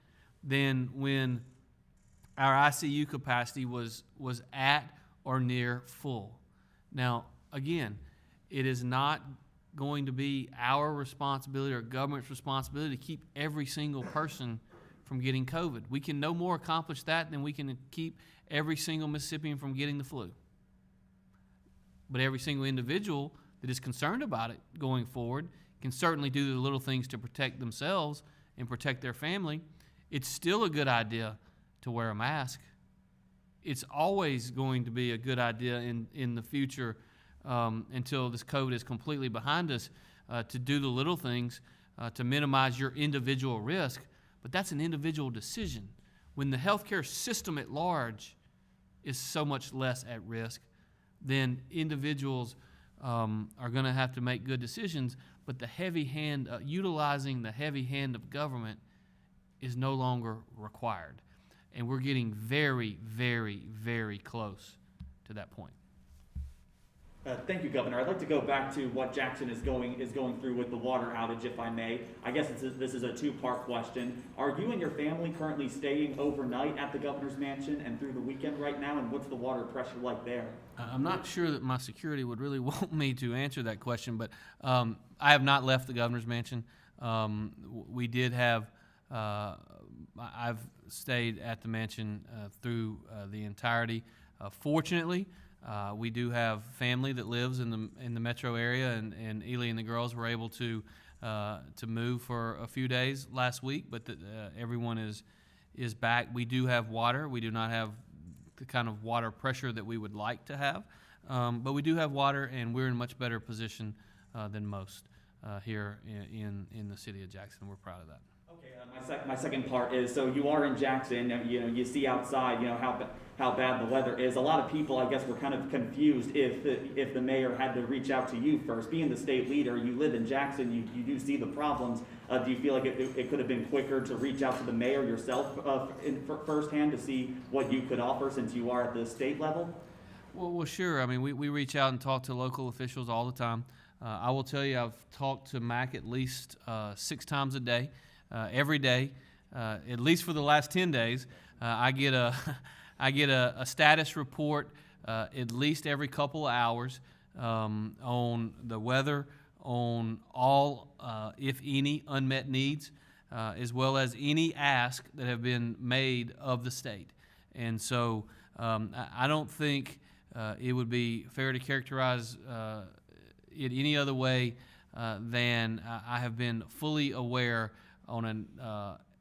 than when our ICU capacity was at or near full. Now, again, it is not going to be our responsibility or government's responsibility to keep every single person from getting COVID. We can no more accomplish that than we can keep every single Mississippian from getting the flu. But every single individual that is concerned about it going forward can certainly do the little things to protect themselves and protect their family. It's still a good idea to wear a mask. It's always going to be a good idea in the future until this COVID is completely behind us to do the little things to minimize your individual risk. But that's an individual decision. When the healthcare system at large is so much less at risk, then individuals are going to have to make good decisions. But the heavy hand, utilizing the heavy hand of government is no longer required. And we're getting very, very, very close to that point. Thank you, Governor. I'd like to go back to what Jackson is going through with the water outage, if I may. I guess this is a two-part question. Are you and your family currently staying overnight at the governor's mansion and through the weekend right now, and what's the water pressure like there? I'm not sure that my security would really want me to answer that question, but I have not left the governor's mansion. We did have, I've stayed at the mansion through the entirety. Fortunately, we do have family that lives in the metro area, and Ely and the girls were able to move for a few days last week, but everyone is back. We do have water. We do not have the kind of water pressure that we would like to have, but we do have water, and we're in a much better position than most here in the city of Jackson. We're proud of that. Okay, my second part is, so you are in Jackson, and you see outside, how bad the weather is. A lot of people, I guess, were kind of confused if the mayor had to reach out to you first. Being the state leader, you live in Jackson, you do see the problems. Do you feel like it could have been quicker to reach out to the mayor yourself firsthand to see what you could offer since you are at the state level? Well, sure. I mean, we reach out and talk to local officials all the time. I will tell you, I've talked to Mac at least 6 times a day. Every day, at least for the last 10 days, I get a status report at least every couple of hours on the weather, on all, if any, unmet needs, as well as any ask that have been made of the state. And so I don't think it would be fair to characterize it any other way than I have been fully aware on an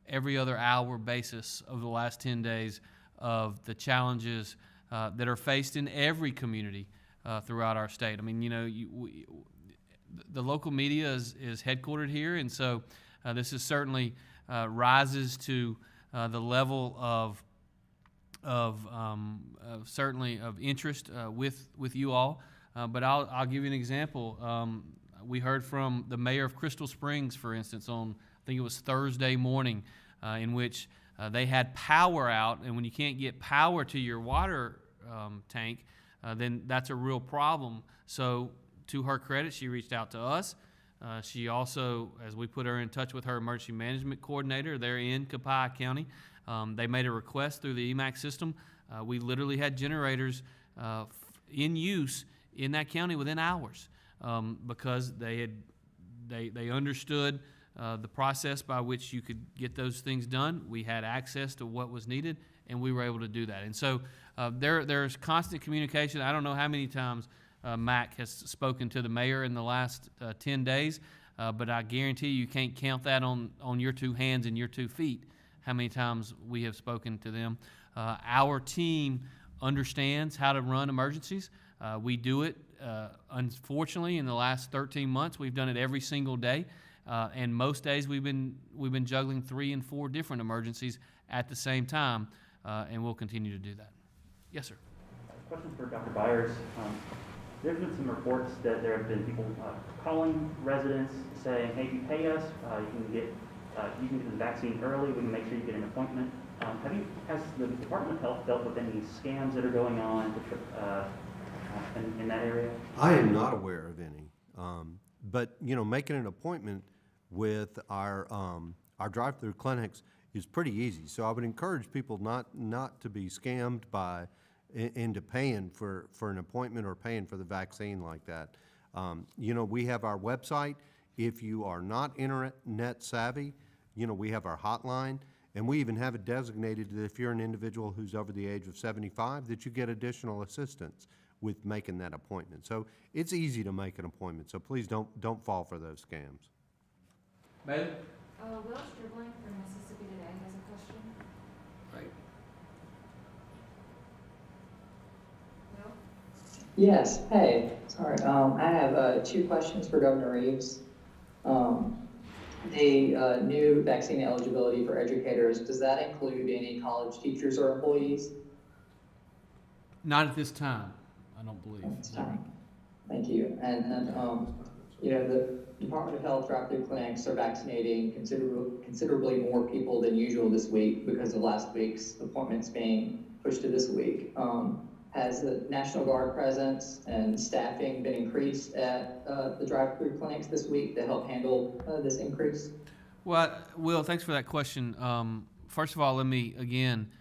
every other hour basis over the last 10 days of the challenges that are faced in every community throughout our state. I mean, the local media is headquartered here, and so this is certainly rises to the level of certainly of interest with you all. But I'll give you an example. We heard from the mayor of Crystal Springs, for instance, on I think it was Thursday morning, in which they had power out, and when you can't get power to your water tank, then that's a real problem. So, to her credit, she reached out to us. She also, as we put her in touch with her emergency management coordinator, they're in Copiah County. They made a request through the EMAC system. We literally had generators in use in that county within hours because they understood the process by which you could get those things done. We had access to what was needed, and we were able to do that. And so there's constant communication. I don't know how many times Mac has spoken to the mayor in the last 10 days, but I guarantee you can't count that on your 2 hands and your 2 feet, how many times we have spoken to them. Our team understands how to run emergencies. We do it. Unfortunately, in the last 13 months, we've done it every single day. And most days we've been juggling 3 and 4 different emergencies at the same time, and we'll continue to do that. Yes, sir. Question for Dr. Byers. There's been some reports that there have been people calling residents saying, hey, if you pay us, you can get the vaccine early, we can make sure you get an appointment. Has the Department of Health dealt with any scams that are going on in that area? I am not aware of any. But, making an appointment with our drive-through clinics is pretty easy. So I would encourage people not to be scammed into paying for an appointment or paying for the vaccine like that. We have our website. If you are not internet savvy, we have our hotline, and we even have it designated that if you're an individual who's over the age of 75, that you get additional assistance with making that appointment. So it's easy to make an appointment, so please don't fall for those scams. Bailey? Will Stribling from Mississippi Today has a question. Right. Will? Yes, hey, sorry, I have 2 questions for Governor Reeves. The new vaccine eligibility for educators, does that include any college teachers or employees? Not at this time, I don't believe. At this time. Thank you. And then, the Department of Health drive-through clinics are vaccinating considerably more people than usual this week because of last week's appointments being pushed to this week. Has the National Guard presence and staffing been increased at the drive-through clinics this week to help handle this increase? Well, Will, thanks for that question. First of all, let me, again,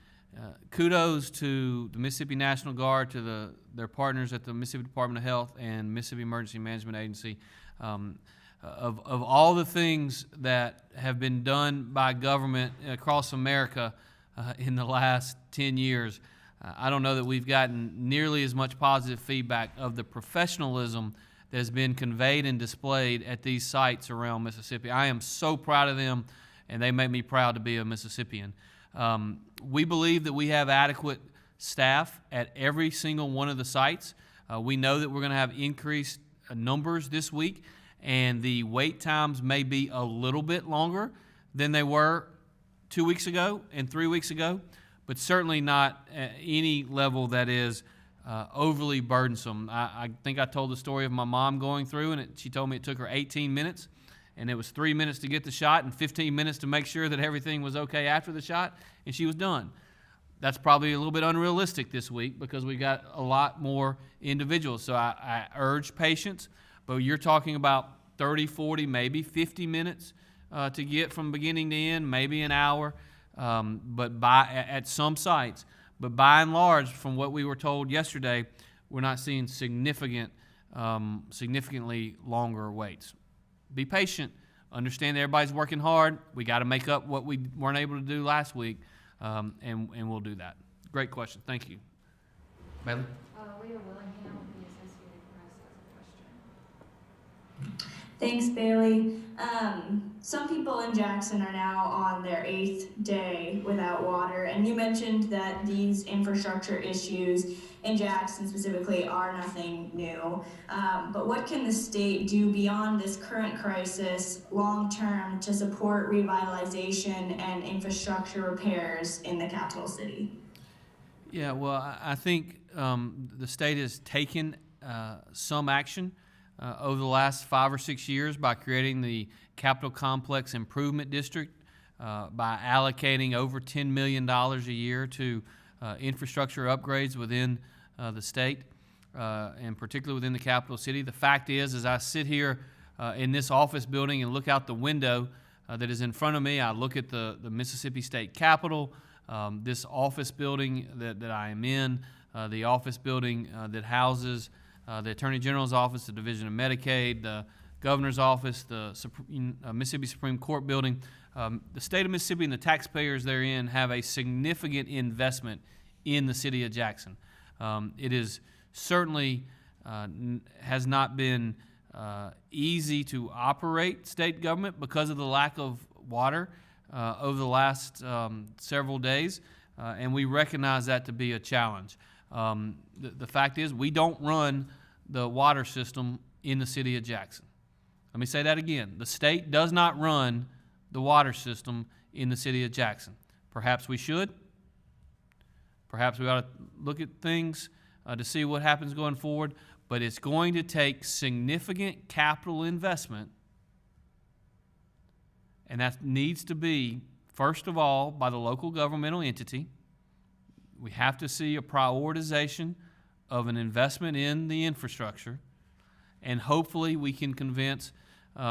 kudos to the Mississippi National Guard, to their partners at the Mississippi Department of Health and Mississippi Emergency Management Agency. Of all the things that have been done by government across America in the last 10 years, I don't know that we've gotten nearly as much positive feedback of the professionalism that has been conveyed and displayed at these sites around Mississippi. I am so proud of them, and they make me proud to be a Mississippian. We believe that we have adequate staff at every single one of the sites. We know that we're going to have increased numbers this week, and the wait times may be a little bit longer than they were 2 weeks ago and 3 weeks ago, but certainly not at any level that is overly burdensome. I think I told the story of my mom going through, and she told me it took her 18 minutes, and it was 3 minutes to get the shot and 15 minutes to make sure that everything was okay after the shot, and she was done. That's probably a little bit unrealistic this week because we got a lot more individuals. So I urge patience, but you're talking about 30, 40, maybe 50 minutes to get from beginning to end, maybe an hour. But at some sites, but by and large, from what we were told yesterday, we're not seeing significantly longer waits. Be patient. Understand that everybody's working hard. We got to make up what we weren't able to do last week, and we'll do that. Great question. Thank you. Bailey? Leah Willingham with the Associated Press has a question. Thanks, Bailey. Some people in Jackson are now on their 8th day without water, and you mentioned that these infrastructure issues in Jackson specifically are nothing new. But what can the state do beyond this current crisis long-term to support revitalization and infrastructure repairs in the capital city? Yeah, well, I think the state has taken some action over the last 5 or 6 years by creating the Capital Complex Improvement District, by allocating over $10 million a year to infrastructure upgrades within the state, and particularly within the capital city. The fact is, as I sit here in this office building and look out the window that is in front of me, I look at the Mississippi State Capitol, this office building that I am in, the office building that houses the Attorney General's office, the Division of Medicaid, the Governor's office, the Mississippi Supreme Court building. The state of Mississippi and the taxpayers therein have a significant investment in the city of Jackson. It is certainly has not been easy to operate state government because of the lack of water over the last several days, and we recognize that to be a challenge. The fact is, we don't run the water system in the city of Jackson. Let me say that again. The state does not run the water system in the city of Jackson. Perhaps we should. Perhaps we ought to look at things to see what happens going forward. But it's going to take significant capital investment, and that needs to be, first of all, by the local governmental entity. We have to see a prioritization of an investment in the infrastructure, and hopefully we can convince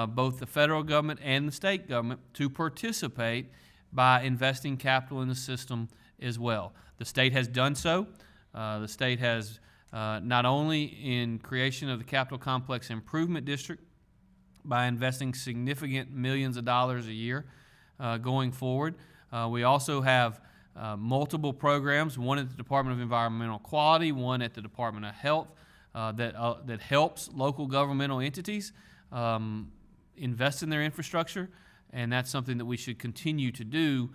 both the federal government and the state government to participate by investing capital in the system as well. The state has done so. The state has not only in creation of the Capital Complex Improvement District by investing significant millions of dollars a year going forward. We also have multiple programs, one at the Department of Environmental Quality, one at the Department of Health, that helps local governmental entities invest in their infrastructure, and that's something that we should continue to do,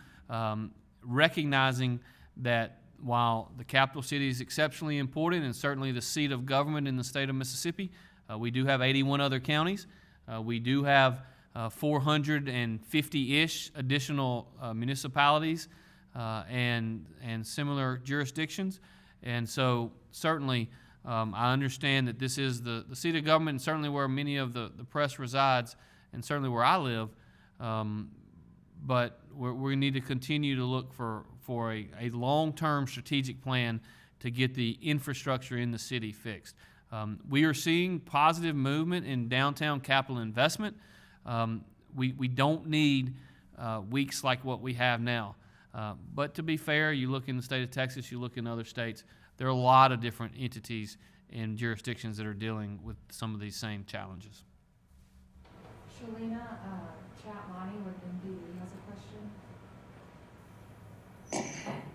recognizing that while the capital city is exceptionally important and certainly the seat of government in the state of Mississippi, we do have 81 other counties. We do have 450-ish additional municipalities and similar jurisdictions. And so certainly I understand that this is the seat of government and certainly where many of the press resides and certainly where I live. But we need to continue to look for a long-term strategic plan to get the infrastructure in the city fixed. We are seeing positive movement in downtown capital investment. We don't need weeks like what we have now. But to be fair, you look in the state of Texas, you look in other states, there are a lot of different entities and jurisdictions that are dealing with some of these same challenges. Shalina Chatmani with MPB has a question.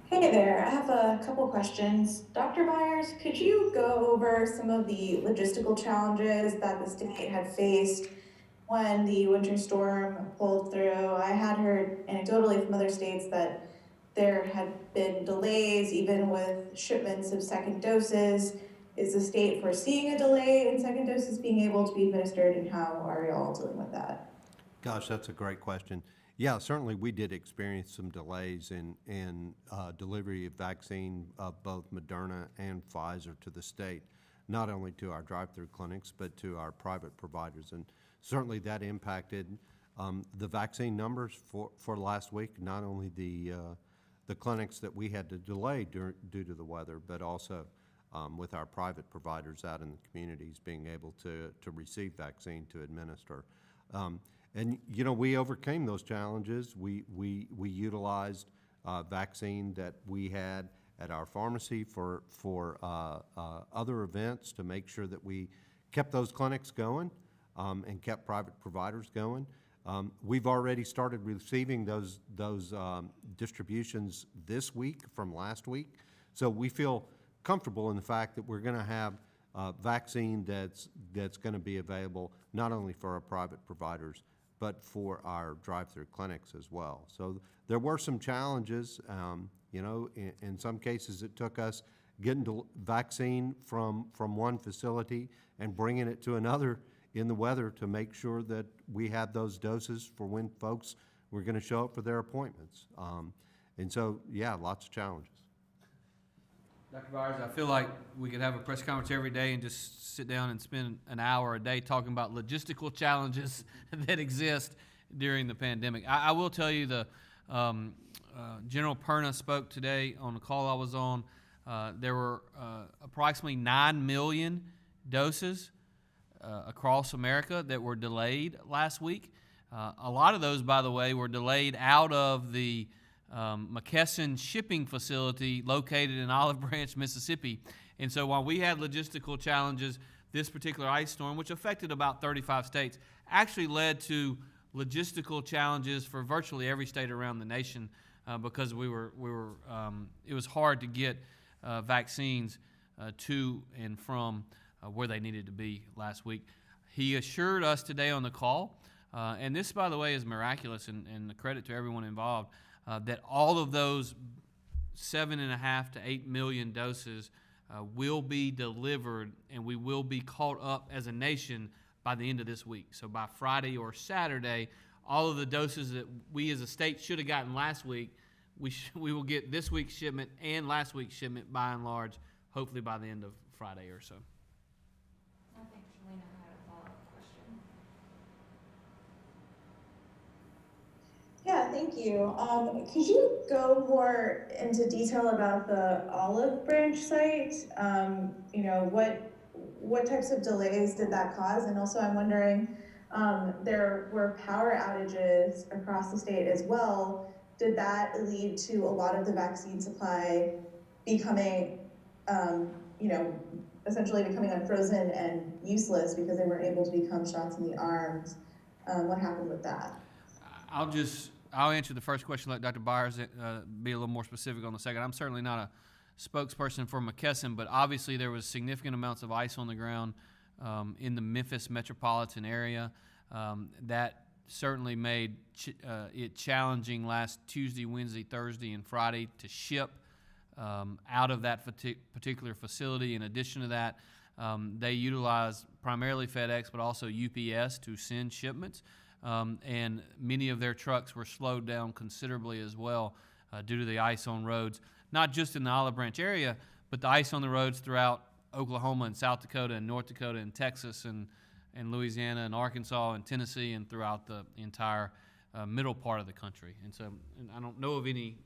Hey there, I have a couple questions. Dr. Byers, could you go over some of the logistical challenges that the state had faced when the winter storm pulled through? I had heard anecdotally from other states that there had been delays even with shipments of second doses. Is the state foreseeing a delay in second doses being able to be administered, and how are y'all dealing with that? Gosh, that's a great question. Yeah, certainly we did experience some delays in delivery of vaccine of both Moderna and Pfizer to the state, not only to our drive-through clinics, but to our private providers. And certainly that impacted the vaccine numbers for last week, not only the clinics that we had to delay due to the weather, but also with our private providers out in the communities being able to receive vaccine to administer. And you know, we overcame those challenges. We utilized vaccine that we had at our pharmacy for other events to make sure that we kept those clinics going and kept private providers going. We've already started receiving those distributions this week from last week, so we feel comfortable in the fact that we're going to have vaccine that's going to be available not only for our private providers but for our drive-through clinics as well. So there were some challenges. You know, in some cases it took us getting vaccine from one facility and bringing it to another in the weather to make sure that we had those doses for when folks were going to show up for their appointments. And so, yeah, lots of challenges. Dr. Byers, I feel like we could have a press conference every day and just sit down and spend an hour a day talking about logistical challenges that exist during the pandemic. I will tell you General Perna spoke today on the call I was on. There were approximately 9 million doses across America that were delayed last week. A lot of those, by the way, were delayed out of the McKesson shipping facility located in Olive Branch, Mississippi. And so while we had logistical challenges, this particular ice storm, which affected about 35 states, actually led to logistical challenges for virtually every state around the nation because it was hard to get vaccines to and from where they needed to be last week. He assured us today on the call, and this, by the way, is miraculous and the credit to everyone involved, that all of those 7.5 to 8 million doses will be delivered, and we will be caught up as a nation by the end of this week. So by Friday or Saturday, all of the doses that we as a state should have gotten last week, we will get this week's shipment and last week's shipment by and large, hopefully by the end of Friday or so. I think Shalina had a follow-up question. Yeah, thank you. Could you go more into detail about the Olive Branch site? What types of delays did that cause? And also I'm wondering, there were power outages across the state as well. Did that lead to a lot of the vaccine supply becoming, essentially becoming unfrozen and useless because they weren't able to become shots in the arms? What happened with that? I'll answer the first question, let Dr. Byers be a little more specific on the second. I'm certainly not a spokesperson for McKesson, but obviously there was significant amounts of ice on the ground in the Memphis metropolitan area. That certainly made it challenging last Tuesday, Wednesday, Thursday, and Friday to ship out of that particular facility. In addition to that, they utilize primarily FedEx, but also UPS to send shipments. And many of their trucks were slowed down considerably as well due to the ice on roads, not just in the Olive Branch area, but the ice on the roads throughout Oklahoma and South Dakota and North Dakota and Texas and Louisiana and Arkansas and Tennessee and throughout the entire middle part of the country. And so I don't know of any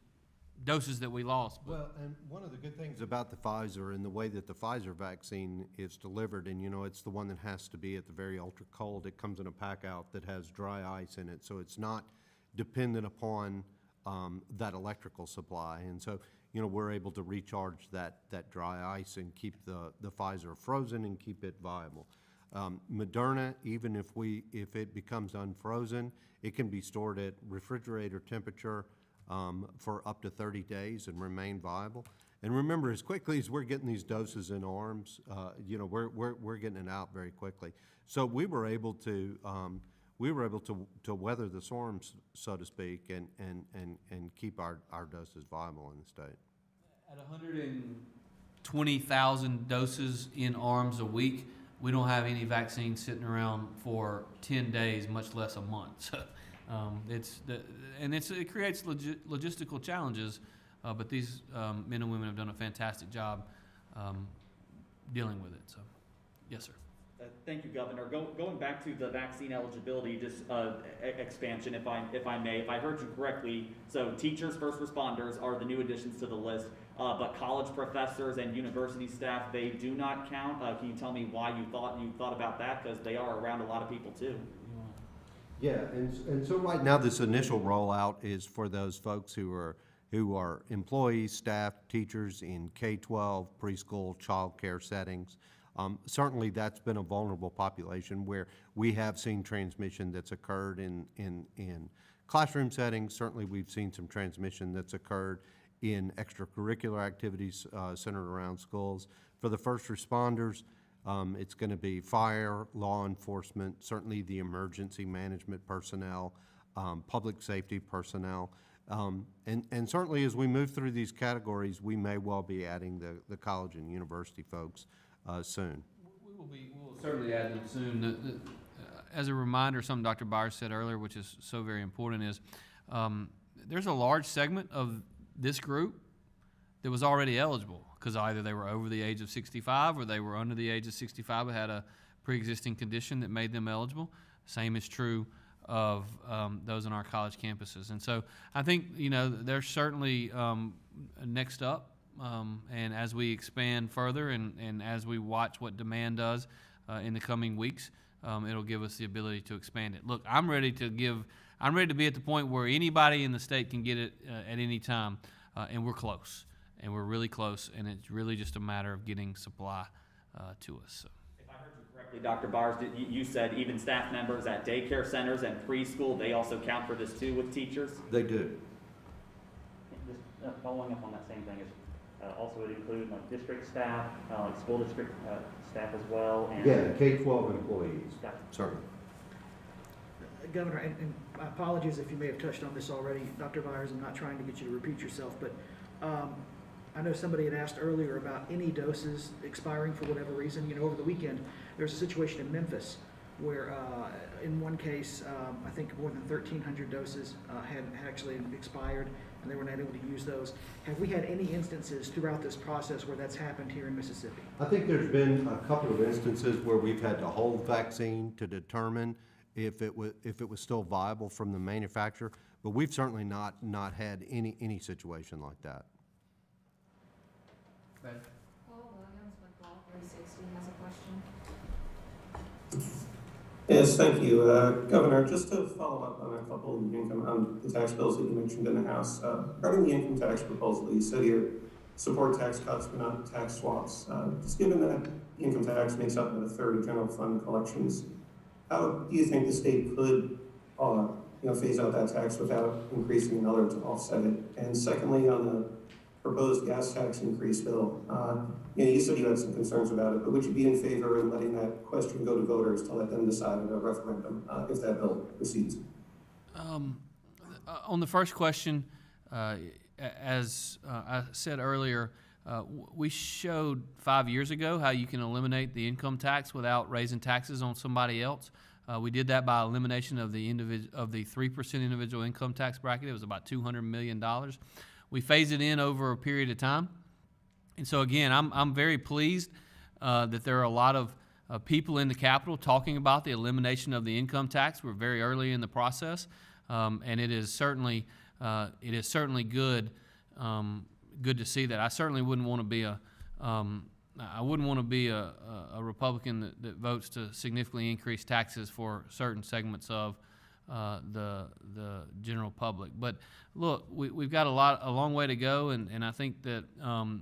doses that we lost. But Well, and one of the good things about the Pfizer and the way that the Pfizer vaccine is delivered, and it's the one that has to be at the very ultra cold. It comes in a pack out that has dry ice in it, so it's not dependent upon that electrical supply. And so, we're able to recharge that dry ice and keep the Pfizer frozen and keep it viable. Moderna, even if it becomes unfrozen, it can be stored at refrigerator temperature for up to 30 days and remain viable. And remember, as quickly as we're getting these doses in arms, we're getting it out very quickly. So we were able to weather the storms, so to speak, and keep our doses viable in the state. at 120,000 doses in arms a week, we don't have any vaccine sitting around for 10 days, much less a month. So it creates logistical challenges, but these men and women have done a fantastic job dealing with it. So, yes, sir. Thank you, Governor. Going back to the vaccine eligibility expansion, if I may, if I heard you correctly, so teachers, first responders are the new additions to the list, but college professors and university staff, they do not count. Can you tell me why you thought about that? Because they are around a lot of people too. Yeah, and so right now this initial rollout is for those folks who are employees, staff, teachers in K-12, preschool, child care settings. Certainly that's been a vulnerable population where we have seen transmission that's occurred in classroom settings. Certainly we've seen some transmission that's occurred in extracurricular activities centered around schools. For the first responders, it's going to be fire, law enforcement, certainly the emergency management personnel, public safety personnel. And certainly as we move through these categories, we may well be adding the college and university folks soon. We will certainly add them soon. As a reminder, something Dr. Byers said earlier, which is so very important, is there's a large segment of this group that was already eligible because either they were over the age of 65 or they were under the age of 65 but had a pre-existing condition that made them eligible. Same is true of those on our college campuses. And so I think, they're certainly next up. And as we expand further and as we watch what demand does in the coming weeks, it'll give us the ability to expand it. Look, I'm ready to be at the point where anybody in the state can get it at any time, and we're close. And we're really close, and it's really just a matter of getting supply to us. So. If I heard you correctly, Dr. Byers, you said even staff members at daycare centers and preschool, they also count for this too with teachers? They do. Just following up on that same thing, also would include like district staff, like school district staff as well, and Yeah, K-12 employees, Gotcha. certainly. Governor, and my apologies if you may have touched on this already, Dr. Byers, I'm not trying to get you to repeat yourself, but I know somebody had asked earlier about any doses expiring for whatever reason. Over the weekend, there was a situation in Memphis where in one case, I think more than 1,300 doses had actually expired, and they were not able to use those. Have we had any instances throughout this process where that's happened here in Mississippi? I think there's been a couple of instances where we've had to hold vaccine to determine if it was still viable from the manufacturer, but we've certainly not had any situation like that. Paul Williams with Law 360 has a question. Yes, thank you. Governor, just to follow up on a couple of the tax bills that you mentioned in the House, regarding the income tax proposal, you said you support tax cuts but not tax swaps. Just given that income tax makes up about a third of general fund collections, how do you think the state could phase out that tax without increasing another to offset it? And secondly, on the proposed gas tax increase bill, you said you had some concerns about it, but would you be in favor of letting that question go to voters to let them decide in a referendum if that bill proceeds? On the first question, as I said earlier, we showed 5 years ago how you can eliminate the income tax without raising taxes on somebody else. We did that by elimination of the 3% individual income tax bracket. It was about $200 million. We phased it in over a period of time. And so again, I'm very pleased that there are a lot of people in the Capitol talking about the elimination of the income tax. We're very early in the process, and it is certainly good to see that. I certainly wouldn't want to be a Republican that votes to significantly increase taxes for certain segments of the general public. But look, we've got a long way to go, and I think that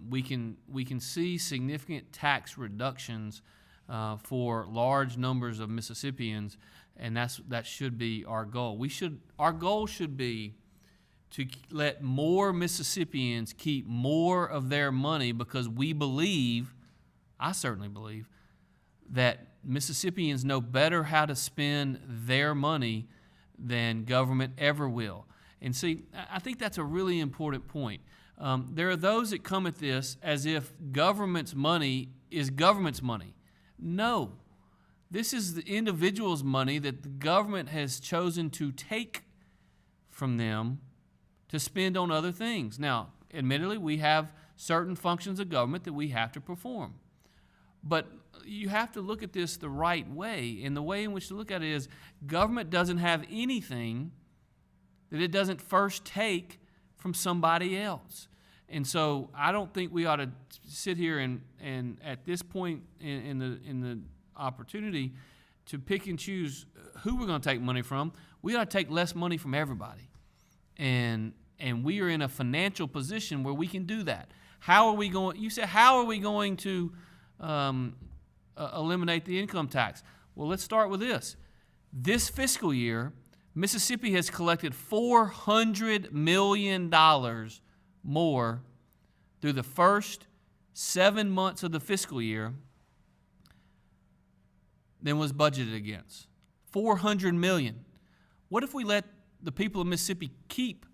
we can see significant tax reductions for large numbers of Mississippians, and that should be our goal. Our goal should be to let more Mississippians keep more of their money, because I certainly believe, that Mississippians know better how to spend their money than government ever will. And see, I think that's a really important point. There are those that come at this as if government's money is government's money. No, this is the individual's money that the government has chosen to take from them to spend on other things. Now, admittedly, we have certain functions of government that we have to perform. But you have to look at this the right way, and the way in which to look at it is government doesn't have anything that it doesn't first take from somebody else. And so I don't think we ought to sit here and at this point in the opportunity to pick and choose who we're going to take money from. We ought to take less money from everybody. And we are in a financial position where we can do that. How are we going to eliminate the income tax? Well, let's start with this. This fiscal year, Mississippi has collected $400 million more through the first 7 months of the fiscal year than was budgeted against. $400 million. What if we let the people of Mississippi keep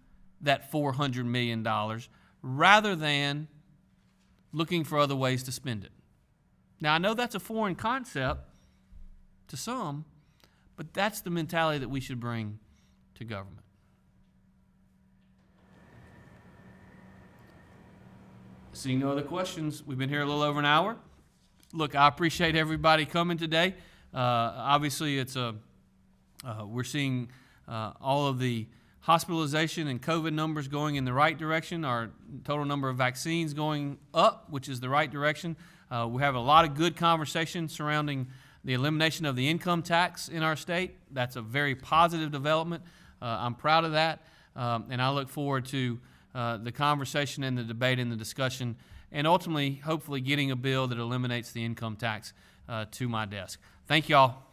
that $400 million rather than looking for other ways to spend it? Now, I know that's a foreign concept to some, but that's the mentality that we should bring to government. Seeing no other questions, we've been here a little over an hour. Look, I appreciate everybody coming today. Obviously, we're seeing all of the hospitalization and COVID numbers going in the right direction, our total number of vaccines going up, which is the right direction. We have a lot of good conversation surrounding the elimination of the income tax in our state. That's a very positive development. I'm proud of that, and I look forward to the conversation and the debate and the discussion, and ultimately, hopefully, getting a bill that eliminates the income tax to my desk. Thank you all.